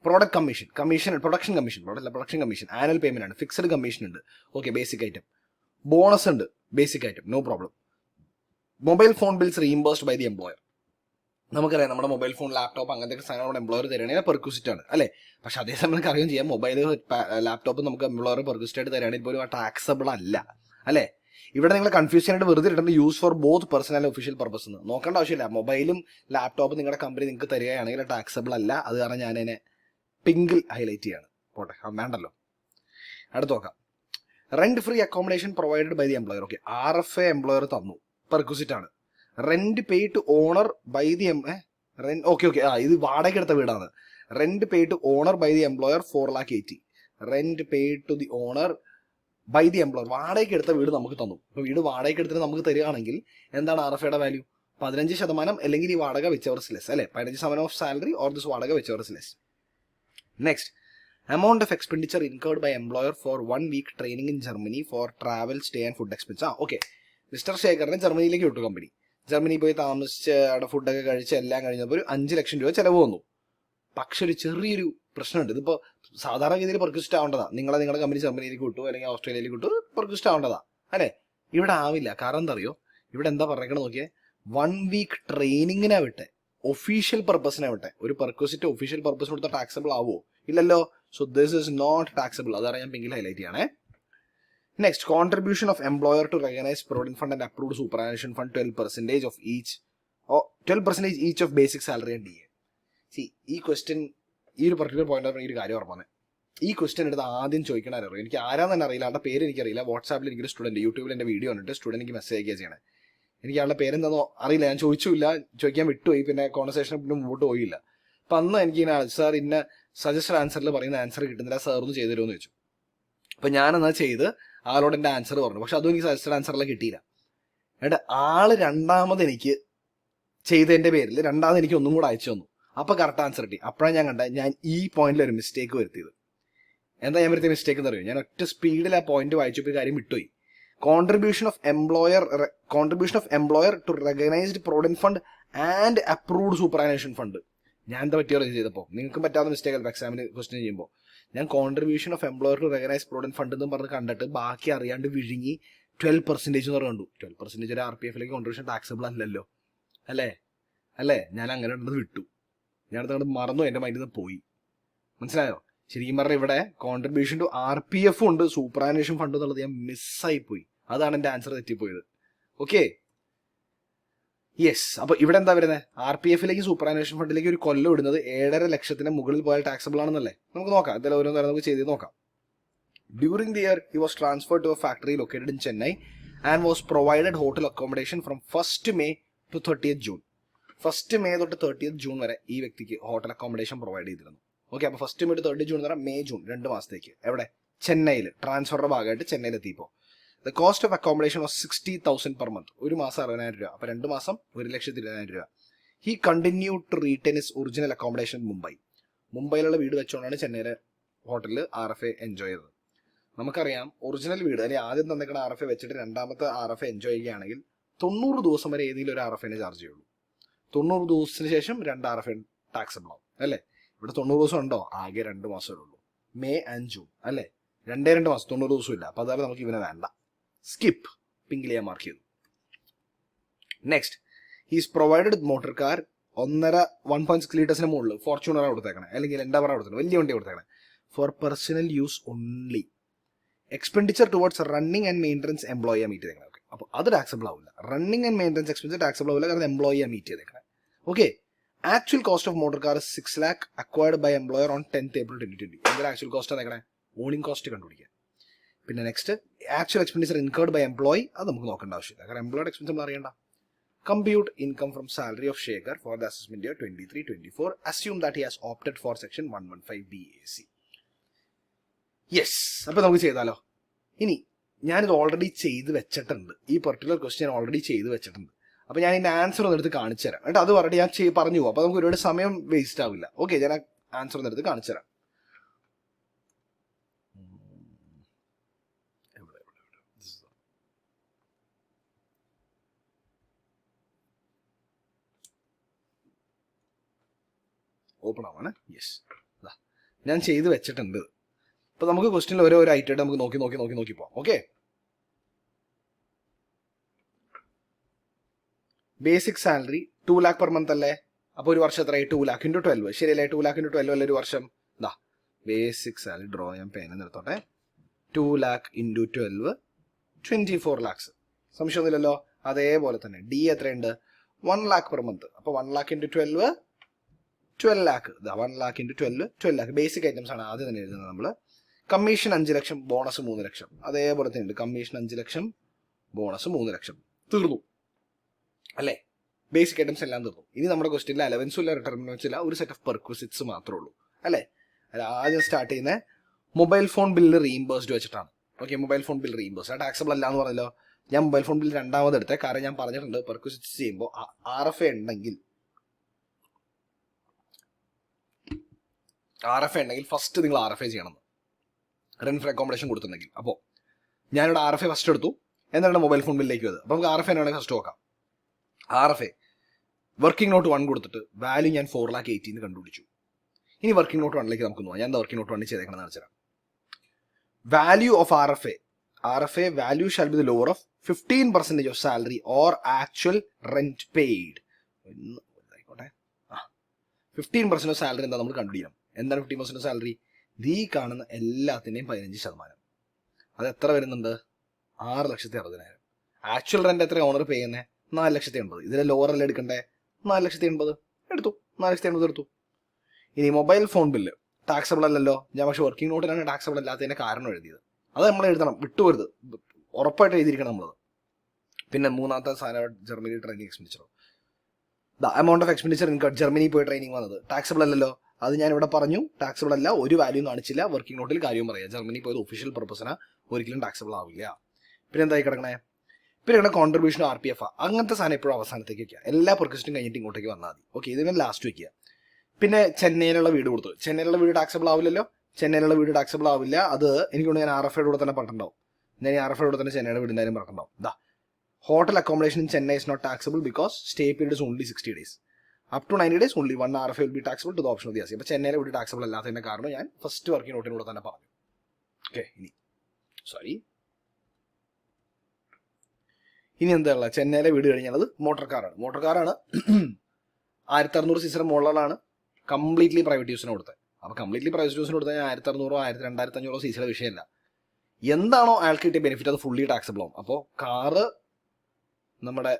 Product commission, production commission annual payment ആണ്. ഫിക്സഡ് കമ്മീഷൻ ഉണ്ട്. Okay, basic item. ബോണസ് ഉണ്ട്, basic item, no problem. Mobile phone bills reimbursed by the employer. നമുക്കറിയാം നമ്മുടെ mobile phone, laptop അങ്ങനത്തെ സാധനം നമ്മുടെ employer തരികയാണെങ്കിൽ perquisite ആണ് അല്ലേ. പക്ഷെ അതേസമയം നമുക്ക് അറിയാൻ ചെയ്യാം, മൊബൈൽ ലാപ്ടോപ്പ് നമുക്ക് എംപ്ലോയർ പെർക്വിസിറ്റ് ആയിട്ട് തരികയാണെങ്കിൽ പോലും ആ ടാക്സബിൾ അല്ല അല്ലേ. ഇവിടെ നിങ്ങൾ കൺഫ്യൂഷൻ ആയിട്ട് വെറുതെ ഇടുന്നത് use for both personal and official purpose എന്ന് നോക്കേണ്ട ആവശ്യമില്ല. മൊബൈലും ലാപ്ടോപ്പും നിങ്ങളുടെ കമ്പനി നിങ്ങൾക്ക് തരികയാണെങ്കിൽ ടാക്സബിൾ അല്ല. അത് കാരണം ഞാൻ അതിനെ പിങ്കിൽ ഹൈലൈറ്റ് ചെയ്യാണ്. പോട്ടെ, വേണ്ടല്ലോ. അടുത്ത് നോക്കാം. Rent free accommodation provided by the employer. Okay, RFA employer തന്നു, പെർക്വിസിറ്റ് ആണ്. Rent pay to owner by the okay ഇത് വാടക എടുത്ത വീടാണ്. Rent pay to owner by the employer 4,80,000. Rent pay to the owner by the employer, വാടകയ്ക്ക് എടുത്ത വീട് നമുക്ക് തന്നു. ഇപ്പോൾ വീട് വാടകയ്ക്ക് എടുത്തിട്ട് നമുക്ക് തരികയാണെങ്കിൽ എന്താണ് RFAയുടെ വാല്യൂ? 15%, അല്ലെങ്കിൽ ഈ വാടക വെച്ചവർസ് ലെസ് അല്ലേ. 15% ഓഫ് സാലറി ഓർ ദിസ് വാടക വെച്ചവർസ് less. Next, amount of expenditure incurred by employer for 1 week training in Germany for travel, stay and food expense. Okay, mister ശേഖറിനെ ജർമ്മനിയിലേക്ക് വിട്ടു കമ്പനി. ജർമ്മനി പോയി താമസിച്ച് അവിടെ ഫുഡൊക്കെ കഴിച്ച് എല്ലാം കഴിഞ്ഞപ്പോൾ ഒരു 5 ലക്ഷം രൂപ ചിലവ് വന്നു. പക്ഷെ ഒരു ചെറിയൊരു പ്രശ്നമുണ്ട്. ഇതിപ്പോൾ സാധാരണ രീതിയിൽ പെർക്വിസിറ്റ് ആവേണ്ടതാ. നിങ്ങളുടെ കമ്പനി ജർമ്മനിയിലേക്ക് വിട്ടു അല്ലെങ്കിൽ ഓസ്ട്രേലിയയിലേക്ക് വിട്ടു, പെർക്വിസിറ്റ് ആവേണ്ടതാ അല്ലേ. ഇവിടെ ആവില്ല. കാരണം എന്താ അറിയോ, ഇവിടെ എന്താ പറഞ്ഞേക്കണം നോക്കിയേ, 1 വീക്ക് ട്രെയിനിങ്ങിനാ വിട്ടെ, ഒഫീഷ്യൽ പർപ്പസിനാ വിട്ടെ. ഒരു പെർക്വിസിറ്റ് ഒഫീഷ്യൽ പർപ്പസിന് കൊടുത്ത ടാക്സബിൾ ആവുമോ? ഇല്ലല്ലോ. So this is not taxable. അതാണ് ഞാൻ പിങ്കിൽ ഹൈലൈറ്റ് ചെയ്യണേ. Next, contribution of employer to recognise provident fund and approved superannuation fund 12% each of basic salary and DA. ഈ ക്വസ്റ്റ്യൻ, ഈ ഒരു പർട്ടിക്കുലർ പോയിന്റ് ഈ ഒരു കാര്യം ഓർമ്മ. ഈ ക്വസ്റ്റ്യൻ എടുത്ത് ആദ്യം ചോദിക്കണമാരോ, എനിക്ക് ആരാന്ന് തന്നെ അറിയില്ല, ആളുടെ പേര് എനിക്കറിയില്ല. വാട്സാപ്പിൽ എനിക്കൊരു സ്റ്റുഡന്റ് യൂട്യൂബിൽ എൻ്റെ വീഡിയോ കണ്ടിട്ട് സ്റ്റുഡന്റ് എനിക്ക് മെസ്സേജ് അയക്കുക ചെയ്യണേ. എനിക്ക് ആളുടെ പേരെന്താണോ അറിയില്ല, ഞാൻ ചോദിച്ചില്ല, ചോദിക്കാൻ വിട്ടുപോയി, പിന്നെ കോൺവെർസേഷൻ പിന്നെ മുമ്പോട്ട് പോയില്ല. അപ്പം അന്ന് എനിക്ക് സാർ ഇന്ന സജസ്റ്റഡ് ആൻസറിൽ പറയുന്ന ആൻസർ കിട്ടുന്നില്ല, സാർ ഒന്ന് ചെയ്തു തരുമെന്ന് ചോദിച്ചു. അപ്പം ഞാനെന്നാ ചെയ്ത് ആളോട് എൻ്റെ ആൻസർ പറഞ്ഞു. പക്ഷെ അതും എനിക്ക് സജസ്റ്റഡ് ആൻസറിൽ കിട്ടിയില്ല. എന്നിട്ട് ആള് രണ്ടാമത് എനിക്ക് ചെയ്തതിൻ്റെ പേരിൽ രണ്ടാമത് എനിക്ക് ഒന്നും കൂടെ അയച്ചു തന്നു. അപ്പോൾ കറക്റ്റ് ആൻസർ കിട്ടി. അപ്പോഴാണ് ഞാൻ കണ്ടത് ഞാൻ ഈ പോയിന്റിൽ ഒരു മിസ്റ്റേക്ക് വരുത്തിയത്. എന്താ ഞാൻ വരുത്തിയ മിസ്റ്റേക്ക് എന്ന് അറിയോ? ഞാൻ ഒറ്റ സ്പീഡിൽ ആ പോയിന്റ് വായിച്ചപ്പോൾ കാര്യം വിട്ടുപോയി. Contribution of employer to recognised provident fund and approved superannuation fund. ഞാൻ എന്താ പറ്റിയോ ചെയ്തപ്പോൾ നിങ്ങൾക്കും പറ്റാവുന്ന മിസ്റ്റേക്ക് അല്ല. എക്സാമിന് ക്വസ്റ്റ്യൻ ചെയ്യുമ്പോൾ ഞാൻ contribution of employer to recognise provident fund എന്ന് പറഞ്ഞ് കണ്ടിട്ട് ബാക്കി അറിയാണ്ട് വിഴുങ്ങി 12% എന്ന് പറഞ്ഞു. 12% ഒരു RPF കോൺട്രിബ്യൂഷൻ ടാക്സബിൾ അല്ലല്ലോ അല്ലേ. ഞാൻ അങ്ങനെ ഉള്ളത് വിട്ടു. ഞാനത് അങ്ങോട്ട് മറന്നു, എൻ്റെ മൈൻഡിൽ നിന്ന് പോയി. മനസ്സിലായോ? ശരിക്കും പറഞ്ഞാൽ ഇവിടെ കോൺട്രിബ്യൂഷൻ ടു RPF ഉണ്ട്, സൂപ്പറാനുവേഷൻ ഫണ്ട് എന്നുള്ളത് ഞാൻ മിസ്സായി പോയി. അതാണ് എൻ്റെ ആൻസർ തെറ്റിപ്പോയത്. Okay, yes. അപ്പൊ ഇവിടെ എന്താ വരുന്നത്? RPF സൂപ്പറാനുവേഷൻ ഫണ്ടിലേക്ക് ഒരു കൊല്ലം ഇടുന്നത് 7.5 ലക്ഷത്തിന് മുകളിൽ പോയാൽ ടാക്സബിൾ ആണെന്നല്ലേ. നമുക്ക് നോക്കാം, ഇതിൽ ഓരോന്നും നമുക്ക് ചെയ്ത് നോക്കാം. During the year he was transferred to a factory located in Chennai and was provided hotel accommodation from 1st May to 30th June. 1st May തൊട്ട് 30th June വരെ ഈ വ്യക്തിക്ക് ഹോട്ടൽ അക്കോമഡേഷൻ പ്രൊവൈഡ് ചെയ്തിരുന്നു. ഓക്കെ, അപ്പോൾ 1st May to 30th June എന്ന് പറഞ്ഞാൽ May June 2 മാസത്തേക്ക്. എവിടെ? ചെന്നൈയിൽ. ട്രാൻസ്ഫറിന്റെ ഭാഗമായിട്ട് ചെന്നൈയിൽ എത്തിയപ്പോൾ the cost of accommodation was 60,000 per month. ഒരു മാസം 60,000 രൂപ. അപ്പോൾ 2 മാസം 1,20,000 രൂപ. He continue to retain his original accommodation മുംബൈയിലുള്ള വീട് വെച്ചുകൊണ്ടാണ് ചെന്നൈയിലെ ഹോട്ടലിൽ RFA എൻജോയ് ചെയ്തത്. നമുക്കറിയാം ഒറിജിനൽ വീട് അല്ലെങ്കിൽ ആദ്യം തന്നിക്കുന്ന RFA വെച്ചിട്ട് രണ്ടാമത്തെ RFA എൻജോയ് ചെയ്യുകയാണെങ്കിൽ 90 ദിവസം വരെ ഏതെങ്കിലും ഒരു RFAനെ ചാർജ് ചെയ്യുള്ളൂ. 90 ദിവസത്തിന് ശേഷം 2 RFA ടാക്സബിൾ ആവും അല്ലേ. ഇവിടെ 90 ദിവസം ഉണ്ടോ? ആകെ 2 മാസമേ ഉള്ളൂ, May and June അല്ലേ. 2 മാസം 90 ദിവസം ഇല്ല. അപ്പോൾ അതായത് നമുക്ക് ഇവനെ വേണ്ട, സ്കിപ്പ്. പിങ്കിലിയ മാർക്ക് ചെയ്തു. Next, he's provided motor car 1.6 liters മുകളിൽ ഫോർച്യൂണറാണ് കൊടുത്തേക്കണേ, അല്ലെങ്കിൽ എൻഡവറാണ് കൊടുത്തേക്കണേ, വലിയ വണ്ടി കൊടുത്തേക്കണേ. For personal use only. Expenditure towards running and maintenance എംപ്ലോയിയെ മീറ്റ് ചെയ്തേക്കണം. ഓക്കെ, അപ്പോൾ അത് ടാക്സബിൾ ആവില്ല. Running and maintenance expense taxable ആവില്ല, കാരണം എംപ്ലോയിയെ മീറ്റ് ചെയ്തേക്കണം. Okay, actual cost of motor car 6 lakh acquired by employer on 10th April 2020. എന്തൊരു ആക്ച്വൽ കോസ്റ്റ് ആണേക്കണേ? ഓണിംഗ് കോസ്റ്റ് കണ്ടുപിടിക്കുക. പിന്നെ next actual expenditure incurred by employee, അത് നമുക്ക് നോക്കേണ്ട ആവശ്യമില്ല, കാരണം എംപ്ലോയിയുടെ എക്സ്പെൻസ് നമ്മൾ അറിയണ്ട. Compute income from salary of Shekhar for the assessment year 23-24. Assume that he has opted four section 115 BAC. Yes, അപ്പോൾ നമുക്ക് ചെയ്താലോ? ഇനി ഞാനിത് ഓൾറെഡി ചെയ്ത് വെച്ചിട്ടുണ്ട്, ഈ പെർട്ടിക്കുലർ ക്വസ്റ്റ്യൻ ഓൾറെഡി ചെയ്ത് വെച്ചിട്ടുണ്ട്. അപ്പോൾ ഞാൻ ഇതിൻ്റെ ആൻസർ ഒന്നെടുത്ത് കാണിച്ചു തരാം. എന്നിട്ട് അത് പറഞ്ഞിട്ട് ഞാൻ പറഞ്ഞു പോകും, അപ്പോൾ നമുക്ക് ഒരുപാട് സമയം വേസ്റ്റ് ആവില്ല. ഓക്കെ, ഞാൻ ആൻസർ ഒന്നെടുത്ത് കാണിച്ചു തരാം. ഓപ്പൺ ആവാണ്. യെസ്, ഞാൻ ചെയ്ത് വെച്ചിട്ടുണ്ട്. അപ്പോൾ നമുക്ക് ക്വസ്റ്റ്യനിൽ ഓരോ ഐറ്റം നമുക്ക് നോക്കി പോവാം. Okay, basic salary 2 lakh per month അല്ലേ? അപ്പോൾ ഒരു വർഷം എത്രയായി? 2 lakh × 12. ശരിയല്ലേ? 2 lakh × 12 അല്ലേ ഒരു വർഷം? ബേസിക് സാലറി ഡ്രോ ചെയ്യാൻ പേന നിർത്തോട്ടെ. 2 lakh × 12 24 lakhs. സംശയമൊന്നുമില്ലല്ലോ. അതേപോലെ തന്നെ ഡി എത്രയുണ്ട്? 1 lakh പെർ മന്ത്. അപ്പോൾ 1 lakh × 12 12 lakh. 1 lakh × 12 12 lakh. Basic items ആണ് ആദ്യം തന്നെ എഴുതുന്നത് നമ്മൾ. കമ്മീഷൻ 5 ലക്ഷം, ബോണസ് 3 ലക്ഷം. അതേപോലെ തന്നെ ഉണ്ട്. കമ്മീഷൻ 5 ലക്ഷം, ബോണസ് 3 ലക്ഷം. തീർന്നു അല്ലേ? ബേസിക് ഐറ്റംസ് എല്ലാം തീർന്നു. ഇനി നമ്മുടെ ക്വസ്റ്റ്യനിൽ അലവൻസും ഇല്ല, റിട്ടയർമെന്റ് ഇല്ല, ഒരു സെറ്റ് ഓഫ് പെർക്വിസിറ്റ്സ് മാത്രമേ ഉള്ളൂ അല്ലേ? അല്ല, ആദ്യം സ്റ്റാർട്ട് ചെയ്യുന്നത് മൊബൈൽ ഫോൺ ബില്ല് റീഇംബേഴ്സ്ഡ് വെച്ചിട്ടാണ്. Okay, mobile phone bill reimburse ആ ടാക്സബിൾ അല്ല എന്ന് പറഞ്ഞല്ലോ. ഞാൻ മൊബൈൽ ഫോൺ ബിൽ രണ്ടാമത് എടുത്തേ, കാരണം ഞാൻ പറഞ്ഞിട്ടുണ്ട് പെർക്വിസിറ്റ്സ് ചെയ്യുമ്പോൾ RFA ഉണ്ടെങ്കിൽ ഫസ്റ്റ് നിങ്ങൾ RFA ചെയ്യണം, റെന്റ് ഫോർ അക്കോമഡേഷൻ കൊടുത്തിട്ടുണ്ടെങ്കിൽ. അപ്പോൾ ഞാനിവിടെ RFA ഫസ്റ്റ് എടുത്തു, എന്നിട്ട് മൊബൈൽ ഫോൺ ബില്ലിലേക്ക് വന്നത്. അപ്പോൾ നമുക്ക് RFA വേണമെങ്കിൽ ഫസ്റ്റ് നോക്കാം. RFA വർക്കിംഗ് നോട്ട് 1 കൊടുത്തിട്ട് വാല്യൂ ഞാൻ 4,18,000 കണ്ടുപിടിച്ചു. ഇനി വർക്കിംഗ് നോട്ട് 1ലേക്ക് നമുക്ക് നോക്കാം. ഞാൻ വർക്കിംഗ് നോട്ട് 1 ചെയ്തേക്കണമെന്ന് വെച്ചാൽ value of RFA value shall be the lower of 15% of salary or actual rent paid. ആയിക്കോട്ടെ, 15% ഓഫ് സാലറി എന്താ നമ്മൾ കണ്ടുപിടിക്കണം. എന്താണ് 15% ഓഫ് സാലറി? ഈ കാണുന്ന എല്ലാത്തിൻ്റെയും 15%. അത് എത്ര വരുന്നുണ്ട്? 6,60,000. ആക്ച്വൽ റെന്റ് എത്ര ഓണർ പേ ചെയ്യുന്നത്? 4,80,000. ഇതിലെ ലോവർ അല്ലേ എടുക്കണ്ടേ? 4,80,000 എടുത്തു, 4,80,000 എടുത്തു. ഇനി മൊബൈൽ ഫോൺ ബില്ല് ടാക്സബിൾ അല്ലല്ലോ. ഞാൻ പക്ഷെ വർക്കിംഗ് നോട്ടിലാണ് ടാക്സബിൾ അല്ലാത്തതിന്റെ കാരണം എഴുതിയത്. അത് നമ്മൾ എഴുതണം, വിട്ടുപോരുത്, ഉറപ്പായിട്ട് എഴുതിയിരിക്കണം നമ്മളത്. പിന്നെ മൂന്നാമത്തെ സാധനം Germany training expenditure. Amount of expenditure income, Germany പോയി ട്രെയിനിങ് വന്നത് ടാക്സബിൾ അല്ലല്ലോ. അത് ഞാൻ ഇവിടെ പറഞ്ഞു, ടാക്സബിൾ അല്ല, ഒരു വാല്യൂ കാണിച്ചില്ല. വർക്കിംഗ് നോട്ടിൽ കാര്യവും പറയാം, ജർമ്മനി പോയത് ഒഫീഷ്യൽ പർപ്പസിന് ഒരിക്കലും ടാക്സബിൾ ആവില്ല. പിന്നെ എന്തായി കിടക്കണേ? പിന്നെ കോൺട്രിബ്യൂഷൻ RPF അങ്ങനത്തെ സാധനം എപ്പോഴും അവസാനത്തേക്ക് വയ്ക്കുക. എല്ലാ പെർക്വിസിറ്റും കഴിഞ്ഞിട്ട് ഇങ്ങോട്ടേക്ക് വന്നാൽ മതി. ഓക്കെ, ഇതിനെ ലാസ്റ്റ് വയ്ക്കുക. പിന്നെ ചെന്നൈയിലുള്ള വീട് കൊടുത്തു. ചെന്നൈയിലുള്ള വീട് ടാക്സബിൾ ആവില്ലല്ലോ. ചെന്നൈയിലുള്ള വീട് ടാക്സബിൾ ആവില്ല. അത് എനിക്കൊണ്ട് ഞാൻ RFAയുടെ കൂടെ തന്നെ പറഞ്ഞിട്ടുണ്ടാവും. ഞാൻ ഈ RFAയുടെ കൂടെ തന്നെ ചെന്നൈയുടെ വീട് എന്തായാലും പറഞ്ഞിട്ടുണ്ടാവും. Hotel accommodation in Chennai is not taxable because stay period is only 60 days. Up to 90 days only 1 RFA will be taxable to the option of the ASI. അപ്പോൾ ചെന്നൈയിലെ വീട് ടാക്സബിൾ അല്ലാത്തതിന്റെ കാരണം ഞാൻ ഫസ്റ്റ് വർക്കിംഗ് നോട്ടിനൂടെ തന്നെ പറഞ്ഞു. ഓക്കെ, ഇനി എന്താ ഉള്ളത്? ചെന്നൈയിലെ വീട് കഴിഞ്ഞാൽ അത് മോട്ടോർ കാറാണ്. 1600 cc മുകളിലാണ് കംപ്ലീറ്റ്ലി പ്രൈവറ്റ് യൂസിന് കൊടുത്തത്. അപ്പോൾ കംപ്ലീറ്റ്ലി പ്രൈവറ്റ് യൂസിന് കൊടുത്താൽ 1,600 2,500 cc വിഷയമല്ല. എന്താണോ അയാൾക്ക് കിട്ടിയ ബെനിഫിറ്റ് അത് ഫുള്ളി ടാക്സബിൾ ആവും. അപ്പോൾ കാറ് നമ്മുടെ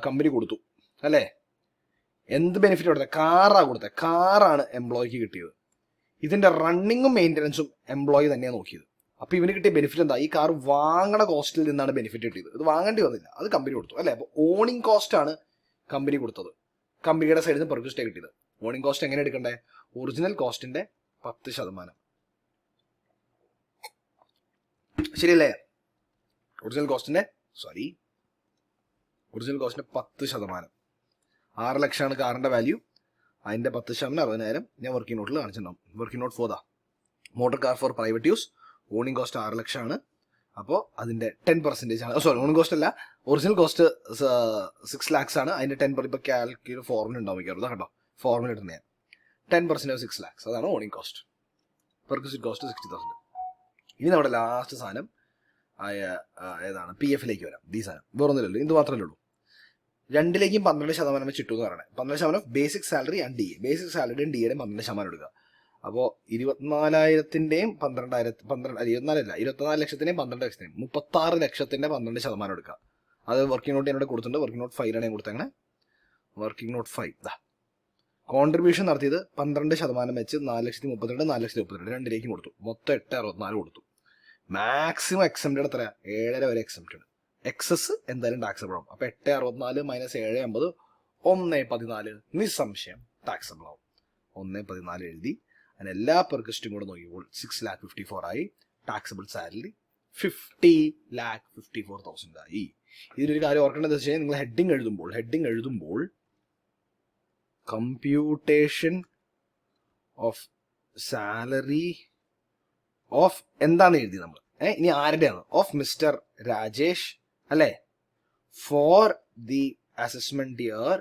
കമ്പനി കൊടുത്തു അല്ലേ? എന്ത് ബെനിഫിറ്റ് കൊടുത്തത്? കാറാണ് എംപ്ലോയിക്ക് കിട്ടിയത്. ഇതിന്റെ റണ്ണിങ്ങും മെയിൻ്റനൻസും എംപ്ലോയി തന്നെയാണ് നോക്കിയത്. അപ്പോൾ ഇവന് കിട്ടിയ ബെനിഫിറ്റ് എന്താ? ഈ കാർ വാങ്ങണ കോസ്റ്റിൽ നിന്നാണ് ബെനിഫിറ്റ് കിട്ടിയത്. ഇത് വാങ്ങേണ്ടി വന്നില്ല, അത് കമ്പനി കൊടുത്തു അല്ലേ? അപ്പോൾ ഓണിംഗ് കോസ്റ്റ് ആണ് കമ്പനി കൊടുത്തത്, കമ്പനിയുടെ സൈഡിൽ നിന്ന് പെർക്വിസിറ്റ് കിട്ടിയത്. ഓണിംഗ് കോസ്റ്റ് എങ്ങനെ എടുക്കണ്ടേ? ഒറിജിനൽ കോസ്റ്റിന്റെ 10%. ശരിയല്ലേ? ഒറിജിനൽ കോസ്റ്റിന്റെ 10%. 6 ലക്ഷമാണ് കാറിന്റെ വാല്യൂ, അതിന്റെ 10% 60,000 ഞാൻ വർക്കിംഗ് നോട്ടിൽ കാണിച്ചിട്ടുണ്ടാവും. Working note for motor car for private use. Owning cost 6 ലക്ഷമാണ്. അപ്പോൾ അതിന്റെ 10% ആണ്. ഓണിംഗ് കോസ്റ്റ് അല്ല, ഒറിജിനൽ കോസ്റ്റ് 6 lakhs ആണ്. അതിന്റെ 10% ഇപ്പോൾ കാൽക്കുലേറ്റ് ഫോർമുല ഉണ്ടാവും മിക്കവാറും. കേട്ടോ, ഫോർമുല ഇടുന്ന 10% ഓഫ് 6 lakhs അതാണ് ഓണിംഗ് കോസ്റ്റ്. Perquisite cost 60,000. ഇനി നമ്മുടെ ലാസ്റ്റ് സാധനം ഏതാണ്? PF വരാം. ഈ സാധനം വേറൊന്നുമില്ലല്ലോ, ഇത് മാത്രമല്ലേ ഉള്ളൂ. രണ്ടിലേക്കും 12% വെച്ച് ഇട്ടു എന്ന് പറയണേ. 12% basic salary and DA. Basic സാലറിയുടെയും DAയുടെയും 12% എടുക്കുക. അപ്പോൾ 24,000-ന്റെയും 24 ലക്ഷത്തിന്റെയും 12 ലക്ഷത്തിന്റെയും 36 ലക്ഷത്തിന്റെ 12% എടുക്കുക. അത് വർക്കിംഗ് നോട്ട് എന്നോട് കൊടുത്തിട്ടുണ്ട്. വർക്കിംഗ് നോട്ട് 5 ഞാൻ കൊടുത്തങ്ങനെ. വർക്കിംഗ് നോട്ട് 5 കോൺട്രിബ്യൂഷൻ നടത്തിയത് 12% വെച്ച് 4,32,000 4,32,000 രണ്ടിലേക്കും കൊടുത്തു. മൊത്തം 8,64 കൊടുത്തു. മാക്സിമം എക്സംപ്റ്റഡ് എത്രയാ? 7.5 വരെ എക്സംപ്റ്റഡ്. എക്സസ് എന്തായാലും ടാക്സബിൾ ആവും. അപ്പൊ 8,64 മൈനസ് 7,50 1,14 നിസ്സംശയം ടാക്സബിൾ ആവും. 1,14 എഴുതി. അതിന് എല്ലാ പെർക്കസ്റ്റും കൂടെ നോക്കിയപ്പോൾ 6,54,000 ആയി. ടാക്സബിൾ സാലറി 50,54,000 ആയി. ഇതിലൊരു കാര്യം ഓർക്കേണ്ടത് വെച്ച് കഴിഞ്ഞാൽ നിങ്ങൾ ഹെഡിങ് എഴുതുമ്പോൾ കമ്പ്യൂട്ടേഷൻ ഓഫ് സാലറി ഓഫ് എന്താണ് എഴുതി നമ്മൾ ഇനി ആരുടെയാണ്? ഓഫ് മിസ്റ്റർ രാജേഷ് അല്ലേ, ഫോർ ദി അസസ്മെന്റ് ഇയർ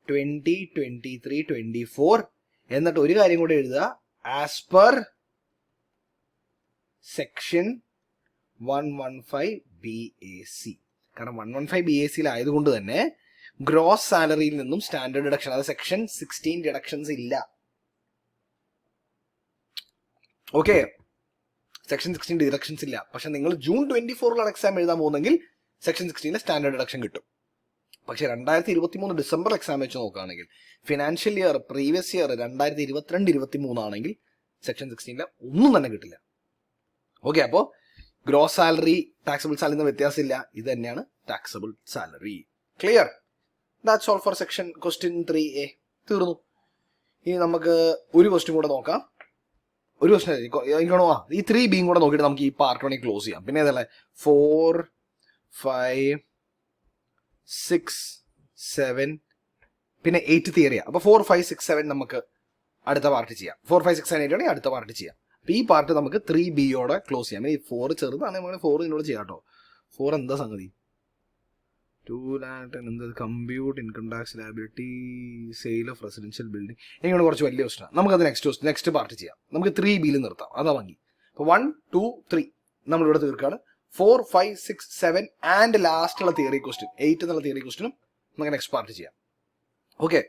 2023-24 എന്നിട്ട് ഒരു കാര്യം കൂടെ എഴുതുക, ആസ് പെർ സെക്ഷൻ 115 BAC. കാരണം 115 BAC-ലായതുകൊണ്ട് തന്നെ ഗ്രോസ് സാലറിയിൽ നിന്നും സ്റ്റാൻഡേർഡ് ഡിഡക്ഷൻ, അത് സെക്ഷൻ 16 ഡിഡക്ഷൻസ് ഇല്ല. ഓക്കെ, സെക്ഷൻ 16 ഡിഡക്ഷൻസ് ഇല്ല. പക്ഷെ നിങ്ങൾ ജൂൺ 24 എക്സാം എഴുതാൻ പോകുന്നെങ്കിൽ സെക്ഷൻ 16 സ്റ്റാൻഡേർഡ് ഡിഡക്ഷൻ കിട്ടും. പക്ഷെ 2023 ഡിസംബർ എക്സാം വെച്ച് നോക്കുകയാണെങ്കിൽ ഫിനാൻഷ്യൽ ഇയർ പ്രീവിയസ് ഇയർ 2022-23 ആണെങ്കിൽ സെക്ഷൻ 16 ഒന്നും തന്നെ കിട്ടില്ല. ഓക്കെ, അപ്പോൾ ഗ്രോസ് സാലറി ടാക്സബിൾ സാലറി വ്യത്യാസമില്ല. ഇത് തന്നെയാണ് taxable salary. Clear? That's all for section question 3A. തീർന്നു. ഇനി നമുക്ക് ഒരു ക്വസ്റ്റ്യൻ കൂടെ നോക്കാം. ഒരു ക്വസ്റ്റ്യൻ ഈ 3Bയും കൂടെ നോക്കിയിട്ട് നമുക്ക് ഈ പാർട്ട് 1 ക്ലോസ് ചെയ്യാം. പിന്നെ ഏതല്ലേ 4, 5, 6, 7 പിന്നെ 8 തിയറിയാ. അപ്പൊ 4, 5, 6, 7 നമുക്ക് അടുത്ത പാർട്ട് ചെയ്യാം. 4, 5, 6, 7, 8 ആണെങ്കിൽ അടുത്ത പാർട്ട് ചെയ്യാം. അപ്പൊ ഈ പാർട്ട് നമുക്ക് 3Bയോടെ ക്ലോസ് ചെയ്യാം. ഈ 4 ചെറുതാണെങ്കിൽ 4 ഇതിനോട് ചെയ്യാം കേട്ടോ. 4 എന്താ സംഗതി? 2,10,000 എന്താ? Compute income tax liability, sale of residential building. ഇങ്ങനെ കുറച്ച് വലിയ ക്വസ്റ്റൻ. നമുക്കത് നെക്സ്റ്റ് പാർട്ട് ചെയ്യാം. നമുക്ക് 3Bയിൽ നിർത്താം. അതാ ഭംഗി. അപ്പൊ 1, 2, 3 നമ്മളിവിടെ തീർക്കാണ്. 4, 5, 6, 7 ആൻഡ് ലാസ്റ്റുള്ള തിയറി ക്വസ്റ്റ്യൻ 8 എന്നുള്ള തിയറി ക്വസ്റ്റ്യനും നമുക്ക് നെക്സ്റ്റ് പാർട്ട് ചെയ്യാം. Okay,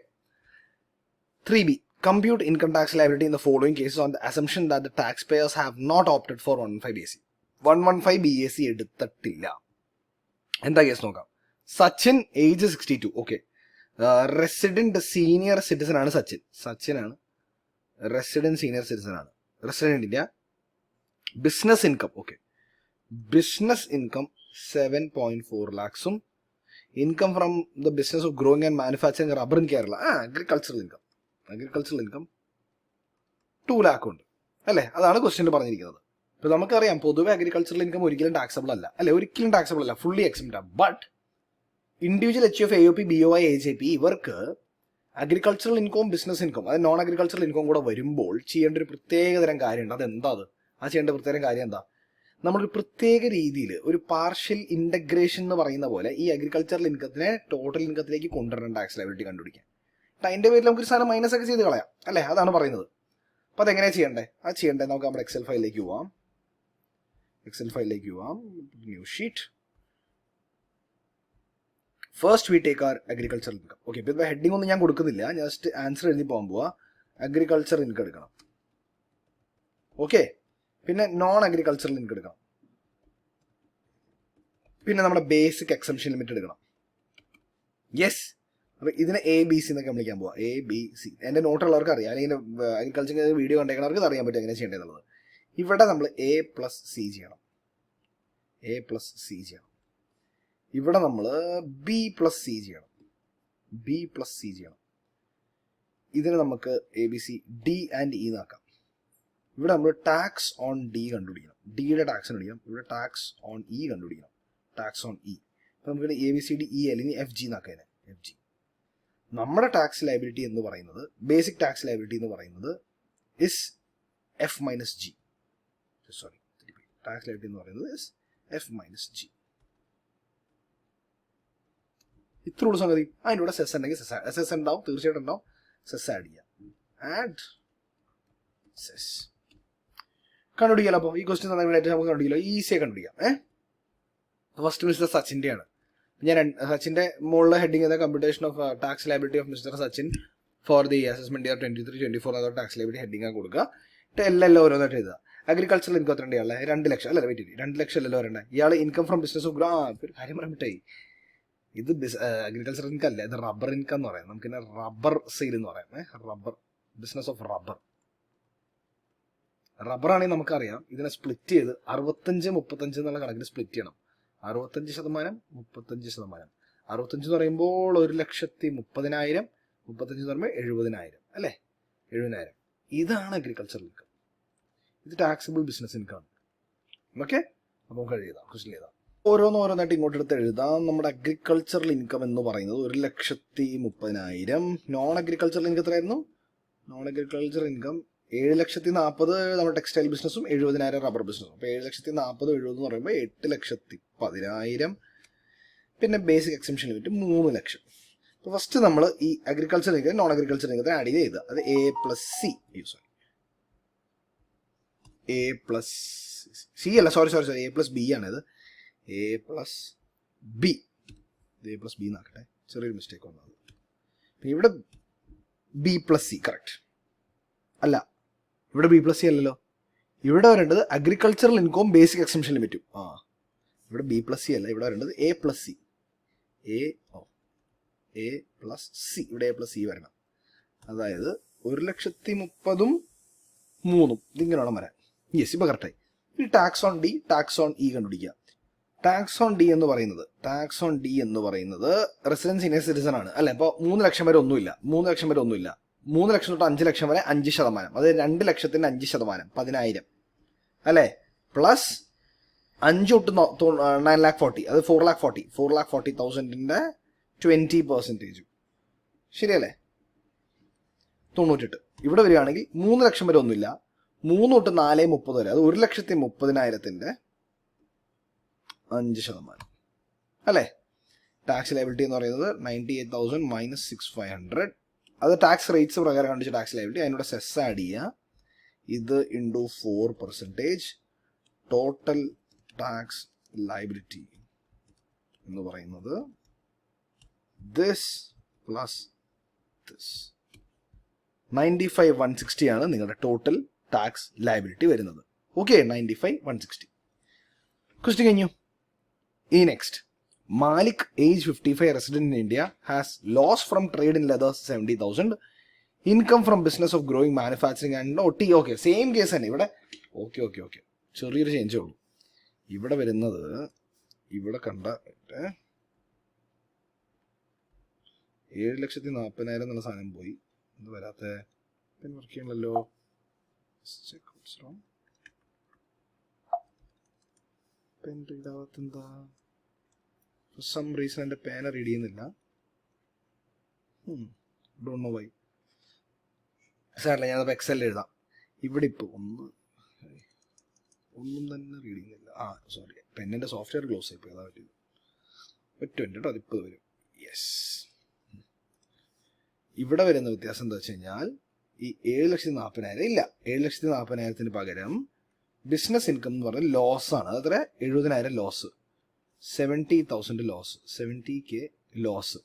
3B. Compute income tax liability in the following cases on the assumption that the taxpayers have not opted for 115 BAC. 115 BAC എടുത്തിട്ടില്ല. എന്താ കേസ് നോക്കാം. Sachin age 62. Okay, resident senior citizen ആണ് സച്ചിനാണ് resident senior citizen ആണ്. റെസിഡന്റിന്റെ business income, okay, business income 7.4 lakhs income from the business of growing and manufacturing rubber in Kerala. Agricultural income 2 lakh ഉണ്ട് അല്ലേ? അതാണ് ക്വസ്റ്റ്യൻ പറഞ്ഞിരിക്കുന്നത്. ഇപ്പൊ നമുക്കറിയാം പൊതുവെ അഗ്രികൾച്ചറൽ ഇൻകം ഒരിക്കലും ടാക്സബിൾ അല്ല അല്ലെ, ഒരിക്കലും ടാക്സബിൾ അല്ല, fully exempt. But individual HUF, AOP, BOI, AJP ഇവർക്ക് അഗ്രികൾച്ചറൽ ഇൻകം ബിസിനസ് ഇൻകം അത് നോൺ അഗ്രികൾച്ചറൽ ഇൻകം കൂടെ വരുമ്പോൾ ചെയ്യേണ്ട ഒരു പ്രത്യേകതരം കാര്യമുണ്ട്. അതെന്താ അത്? ആ ചെയ്യേണ്ട പ്രത്യേക കാര്യം എന്താ? നമ്മളൊരു പ്രത്യേക രീതിയിൽ ഒരു പാർഷ്യൽ ഇന്റഗ്രേഷൻ എന്ന് പറയുന്ന പോലെ ഈ അഗ്രികൾച്ചറൽ ഇൻകത്തിനെ ടോട്ടൽ ഇൻകത്തിലേക്ക് കൊണ്ടുവരണം ടാക്സ് ലയബിലിറ്റി കണ്ടുപിടിക്കാൻ. അതിന്റെ പേരിൽ നമുക്കൊരു സാധനം മൈനസ് ഒക്കെ ചെയ്ത് കളയാം അല്ലേ? അതാണ് പറയുന്നത്. അപ്പൊ അതെങ്ങനെയാ ചെയ്യണ്ടേ? നമുക്ക് നമ്മുടെ എക്സൽ ഫയലിലേക്ക് പോവാം. New sheet. First we take our agricultural income. Okay, ഇപ്പൊ ഹെഡിങ് ഒന്നും ഞാൻ കൊടുക്കുന്നില്ല, ജസ്റ്റ് ആൻസർ എഴുതി പോകാൻ പോവാ. അഗ്രികൾച്ചർ ഇൻകം എടുക്കണം. ഓക്കെ, പിന്നെ നോൺ അഗ്രികൾച്ചറൽ ഇൻകം എടുക്കണം. പിന്നെ നമ്മുടെ ബേസിക് എക്സംഷൻ ലിമിറ്റ് എടുക്കണം. യെസ്, അപ്പൊ ഇതിനെ ABC എന്നൊക്കെ വിളിക്കാൻ പോവാ. ABC എന്റെ നോട്ടുള്ളവർക്ക് അറിയാം, അല്ലെങ്കിൽ അഗ്രികൾച്ചർ വീഡിയോ കണ്ടേക്കുന്നവർക്ക് അറിയാൻ പറ്റും എങ്ങനെ ചെയ്യേണ്ടത്. ഇവിടെ നമ്മൾ A+C ചെയ്യണം. ഇവിടെ നമ്മൾ B+C ചെയ്യണം. ഇതിന് നമുക്ക് ABC D ആൻഡ് E എന്നാക്കാം. ഇവിടെ നമ്മൾ ടാക്സ് ഓൺ D കണ്ടുപിടിക്കണം. ഡിയുടെ ടാക്സ് കണ്ടുപിടിക്കണം. ഇവിടെ ടാക്സ് ഓൺ E കണ്ടുപിടിക്കണം. അപ്പൊ നമുക്ക് ABCDE അല്ലെങ്കിൽ FG എന്നാക്കാം. FG. നമ്മുടെ ടാക്സ് ലയബിലിറ്റി എന്ന് പറയുന്നത്, ബേസിക് ടാക്സ് ലയബിലിറ്റി എന്ന് പറയുന്നത് ഇസ് F-G. ടാക്സ് ലയബിലിറ്റി എന്ന് പറയുന്നത് ഇസ് F-G. ഇത്രയുള്ള സംഗതി. അതിൻ്റെ കൂടെ സെസ് ഉണ്ടെങ്കിൽ സെസ് ഉണ്ടാവും, തീർച്ചയായിട്ടും ഉണ്ടാവും. സെസ് ആഡ് ചെയ്യാം. ആഡ് സെസ് കണ്ടുപിടിക്കാലോ. അപ്പോൾ ഈ ക്വസ്റ്റ്യൻ നമുക്ക് കണ്ടുപിടിക്കാലോ, ഈസിയായി കണ്ടുപിടിക്കാം. ഫസ്റ്റ് മിസ്റ്റർ സച്ചിൻ്റെ ആണ്. ഞാൻ സച്ചിൻ്റെ മുകളിൽ ഹെഡിങ് ചെയ്ത computation of tax liability of mister Sachin four the assessment year 23-24 അതോ ടാക്സ് ലയബിലിറ്റി ഹെഡിങ് കൊടുക്കുക. എല്ലാം ഓരോന്നായിട്ട് എഴുതുക. അഗ്രികൾച്ചറൽ ഇൻകം എത്ര ഇയാളെ 2 ലക്ഷം അല്ല വെയിറ്റ് 2 ലക്ഷം അല്ലല്ലോ വരണ്ടേ. ഇയാൾ ഇൻകം ഫ്രം ബിസിനസ് ഓഫ് ഒരു കാര്യം പറയാൻ പറ്റായി. ഇത് അഗ്രികൾച്ചറൽ ഇൻകം അല്ല, ഇത് റബ്ബർ ഇൻകം എന്ന് പറയാം. നമുക്കിന്നെ റബ്ബർ സെയിൽ എന്ന് പറയാം. റബ്ബർ ബിസിനസ് ഓഫ് റബ്ബറാണെങ്കിൽ നമുക്കറിയാം ഇതിനെ സ്പ്ലിറ്റ് ചെയ്ത് 65-35 എന്നുള്ള കണക്കിന് സ്പ്ലിറ്റ് ചെയ്യണം. 65%, 35%. 65 എന്ന് പറയുമ്പോൾ 1,30,000, 35 എന്ന് പറയുമ്പോൾ 70,000 അല്ലേ, 70,000. ഇതാണ് അഗ്രികൾച്ചറൽ ഇൻകം. ഇത് ടാക്സിബിൾ ബിസിനസ് ഇൻകം. ഓക്കെ, അപ്പോൾ നമുക്ക് എഴുതാം, ക്വസ്റ്റ്യൻ എഴുതാം. ഓരോന്നായിട്ട് ഇങ്ങോട്ട് എടുത്ത് എഴുതാം. നമ്മുടെ അഗ്രികൾച്ചറൽ ഇൻകം എന്ന് പറയുന്നത് 1,30,000. നോൺ അഗ്രികൾച്ചറൽ ഇൻകം എത്രയായിരുന്നു? നോൺ അഗ്രികൾച്ചറൽ ഇൻകം 7,40,000 നമ്മുടെ ടെക്സ്റ്റൈൽ ബിസിനസ്സും 70,000 റബ്ബർ ബിസിനസ്സും. അപ്പോൾ 7,40,000 70 എന്ന് പറയുമ്പോൾ 8,10,000. പിന്നെ ബേസിക് എക്സംഷൻ ലിമിറ്റ് 3 ലക്ഷം. അപ്പോൾ ഫസ്റ്റ് നമ്മൾ ഈ അഗ്രികൾച്ചർ ഇൻകം നോൺ അഗ്രികൾച്ചർ ഇൻകത്തെ ആഡ് ചെയ്ത് അത് A + C A + C അല്ല, സോറി A + B ആണിത്. A + B എന്നാക്കട്ടെ, ചെറിയൊരു മിസ്റ്റേക്ക് വന്നത്. പിന്നെ ഇവിടെ B + C കറക്റ്റ് അല്ല, ഇവിടെ B + C അല്ലല്ലോ. ഇവിടെ വരേണ്ടത് അഗ്രികൾച്ചറൽ ഇൻകം ബേസിക് എക്സംഷൻ ലിമിറ്റും. ഇവിടെ B + C അല്ല, ഇവിടെ വരേണ്ടത് A + C. A + C. ഇവിടെ A + C വരണം. അതായത് 1,30,000 3 ഇതിങ്ങനെ വേണം വരാൻ. യെസ്, ഇപ്പോൾ കറക്റ്റായി. ഈ tax on D, tax on E കണ്ടുപിടിക്കുക. ടാക്സ് ഓൺ ഡി എന്ന് പറയുന്നത് റെസിഡൻസ് ഇൻ എ സിറ്റിസൺ ആണ് അല്ലേ. അപ്പോൾ 3 ലക്ഷം വരെ ഒന്നുമില്ല. 3 ലക്ഷം തൊട്ട് 5 ലക്ഷം വരെ 5%. അത് 2 ലക്ഷത്തിന് 5%, 10,000 അല്ലേ. പ്ലസ് 5 തൊട്ട് 9,40,000, അത് 4,40,000 20%. ശരിയല്ലേ, 98. ഇവിടെ വരികയാണെങ്കിൽ 3 ലക്ഷം വരെ ഒന്നുമില്ല. 3 തൊട്ട് 4,30,000 വരെ, അത് 1,30,000 5% അല്ലേ. ടാക്സ് ലയബിലിറ്റി എന്ന് പറയുന്നത് 98,000 - 6,500. അത് ടാക്സ് റേറ്റ്സ് പ്രകാരം കണ്ടിച്ച് ടാക്സ് ലയബിലിറ്റി. അതിനോട് സെസ് ആഡ് ചെയ്യുക. ഇത് ഇൻറ്റു 4%. ടോട്ടൽ ടാക്സ് ലയബിലിറ്റി എന്ന് പറയുന്നത് ദിസ് പ്ലസ് ദിസ് 95,160 ആണ് നിങ്ങളുടെ ടോട്ടൽ ടാക്സ് ലയബിലിറ്റി വരുന്നത്. ഓക്കെ, 95,160. ക്വസ്റ്റ്യൻ കഴിഞ്ഞു. ഈ next Malik, age 55, resident in India, has loss from trade in leathers 70,000. Income from business of growing manufacturing and tea. Okay, same case തന്നെ ഇവിടെ. Okay ചെറിയൊരു ചേഞ്ചേ ഉള്ളൂ. ഇവിടെ വരുന്നത് ഇവിടെ കണ്ട 7,40,000 എന്നുള്ള സാധനം പോയി. ഇത് വരാത്ത പെൻ വർക്ക് ചെയ്യണല്ലോ. പെൻ റീഡ് ആവാത്തെന്താ? For some reason എൻ്റെ പേന റീഡ് ചെയ്യുന്നില്ല. Don't know Y. സാറല്ല, ഞാനത് എക്സലിൽ എഴുതാം. ഇവിടെ ഇപ്പോൾ ഒന്നും തന്നെ റീഡ് ചെയ്യുന്നില്ല. സോറി, പെന്നിൻ്റെ സോഫ്റ്റ്വെയർ ക്ലോസ് ആയിപ്പോയി, അതാ പറ്റിയത്. ഒറ്റ കേട്ടോ, അതിപ്പോൾ വരും. യെസ്, ഇവിടെ വരുന്ന വ്യത്യാസം എന്താ വെച്ച് കഴിഞ്ഞാൽ ഈ 7,40,000 ഇല്ല. 7,40,000 പകരം ബിസിനസ് ഇൻകം എന്ന് പറഞ്ഞാൽ ലോസ് ആണ്. അതത്ര 70,000 ലോസ്, 70,000 ലോസ്, 70K ലോസ്.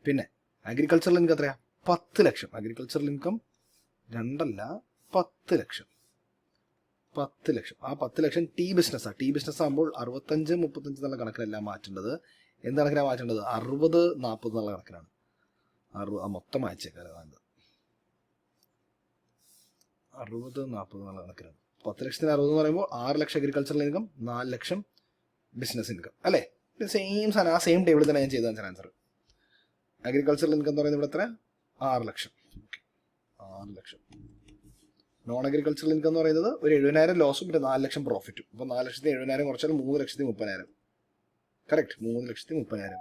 പിന്നെ അഗ്രികൾച്ചറൽ ഇൻകം എത്രയാ? 10 ലക്ഷം. അഗ്രികൾച്ചറൽ ഇൻകം 2 അല്ല, 10 ലക്ഷം. 10 ലക്ഷം. ആ 10 ലക്ഷം ടീ ബിസിനസ്സാണ്. ടീ ബിസിനസ് ആകുമ്പോൾ 65-35 എന്നുള്ള കണക്കിനല്ല മാറ്റേണ്ടത്. എന്ത് കണക്കിനാണ് മാറ്റേണ്ടത്? 60-40 എന്നുള്ള കണക്കിനാണ്. മൊത്തം അയച്ചേക്കാരം 60-40 എന്നുള്ള കണക്കിനാണ്. 10 ലക്ഷത്തിന് 60 എന്ന് പറയുമ്പോൾ 6 ലക്ഷം അഗ്രികൾച്ചറൽ ഇൻകം, 4 ലക്ഷം ബിസിനസ് ഇൻകം അല്ലേ. സെയിം സാധനം, ആ സെയിം ടേബിളിൽ തന്നെ ഞാൻ ചെയ്ത ആൻസർ. അഗ്രികൾച്ചറൽ ഇൻകം എന്ന് പറയുന്നത് ഇവിടെ എത്ര? 6 ലക്ഷം. 6 ലക്ഷം. നോൺ അഗ്രികൾച്ചറൽ ഇൻകം എന്ന് പറയുന്നത് ഒരു 70,000 ലോസും പിന്നെ 4 ലക്ഷം പ്രോഫിറ്റും. അപ്പോൾ 4,70,000 കുറച്ചാൽ 3,30,000. Correct, 3,30,000.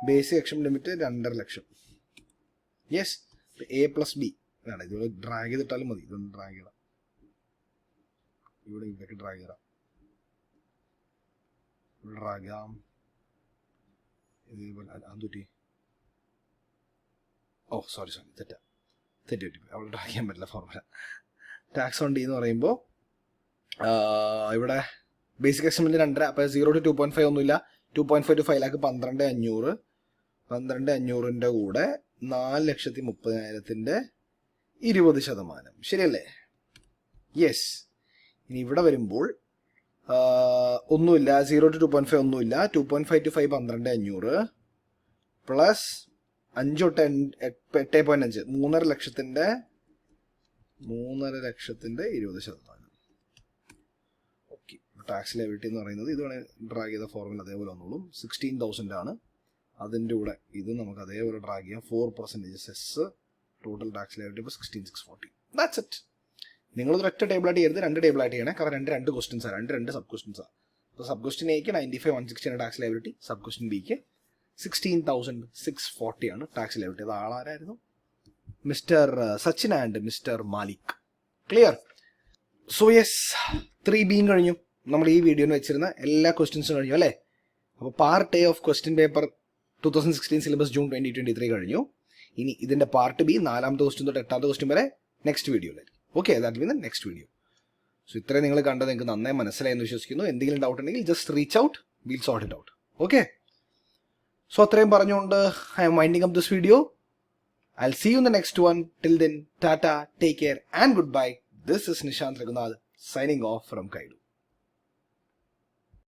Basic exempt limit 2.5 lakh. Yes, A + B ആണ്. ഇതുപോലെ ഡ്രാഗ് ചെയ്തിട്ടാലും മതി. ഇതൊന്ന് ഡ്രാഗ് ചെയ്യണം, ഇവിടെ ഇതൊക്കെ ഡ്രാഗ് ചെയ്യണം. ഡ്രാഗാം ഇതേപോലെ അതുറ്റി. സോറി തെറ്റി അവിടെ ഡ്രാഗ് ചെയ്യാൻ പറ്റില്ല ഫോർമുല. ടാക്സ് ഓൺ ഡി എന്ന് പറയുമ്പോൾ ഇവിടെ ബേസിക് എക്സ്പെൻസിന് 2.5, അപ്പോൾ 0 to 2.5 ഒന്നുമില്ല. 2.5 to 5 lakh 12,500. 12,500ന്റെ കൂടെ 4,30,000ത്തിന്റെ 20%. ശരിയല്ലേ? യെസ്. ഇനി ഇവിടെ വരുമ്പോൾ ഒന്നുമില്ല, 0 to 2.5 ഒന്നുമില്ല. 2.5 to 5 12,500 പ്ലസ് 5 തൊട്ട് 8.5 3,50,000ത്തിന്റെ 20%. ഓക്കെ. ടാക്സ് ലയബിലിറ്റി എന്ന് പറയുന്നത് ഇത് വേണേൽ ഡ്രാഗ് ചെയ്ത ഫോർമുല അതേപോലെ വന്നോളും. 16,000 ആണ്. അതിൻ്റെ കൂടെ ഇത് നമുക്ക് അതേപോലെ ഡ്രാഗ് ചെയ്യാം. 4% സെസ്. ടോട്ടൽ ടാക്സ് ലയബിലിറ്റി ഇപ്പോൾ 16,640. That's it. നിങ്ങളൊരു ഒറ്റ ടേബിളായിട്ട് ചെയ്യരുത്, 2 ടേബിളായിട്ട് ചെയ്യണേ. കാരണം രണ്ട് ക്വസ്റ്റ്യൻസാണ്, രണ്ട് സബ് ക്വസ്റ്റ്യൻസാണ്. അപ്പോൾ സബ് ക്വസ്റ്റ്യൻ എക്ക് 95,160 ടാക്സ് ലയബിലിറ്റി, സബ് ക്വസ്റ്റ്യൻ ബിക്ക് 16,640 ആണ് ടാക്സ് ലയബിലിറ്റി. അത് ആളാരായിരുന്നു? Mister Sachin and mister Malik. Clear? So yes, 3B കഴിഞ്ഞു. നമ്മൾ ഈ വീഡിയോയിൽ വെച്ചിരുന്ന എല്ലാ ക്വസ്റ്റ്യൻസും കഴിഞ്ഞു അല്ലേ? അപ്പോൾ part A of question paper 2016 syllabus June 2023 കഴിഞ്ഞു. ഇനി ഇതിന്റെ പാർട്ട് ബി 4ാമത്തെ ക്വസ്റ്റ്യൻ തൊട്ട് 8ാമത്തെ ക്വസ്റ്റ്യൻ വരെ നെക്സ്റ്റ് വീഡിയോയിലായിരിക്കും. Okay, that mean next video. So ഇത്രയും നിങ്ങൾ കണ്ടത് നിങ്ങൾക്ക് നന്നായി മനസ്സിലായെന്ന് വിശ്വസിക്കുന്നു. എന്തെങ്കിലും ഡൗട്ട് ഉണ്ടെങ്കിൽ just reach out, will sort it out. Okay, so അത്രയും പറഞ്ഞുകൊണ്ട് I M winding up this video. I'll see you in the next one. Till then, tata, take care and goodbye. This is Nishanth Reghunath signing off from KYDU.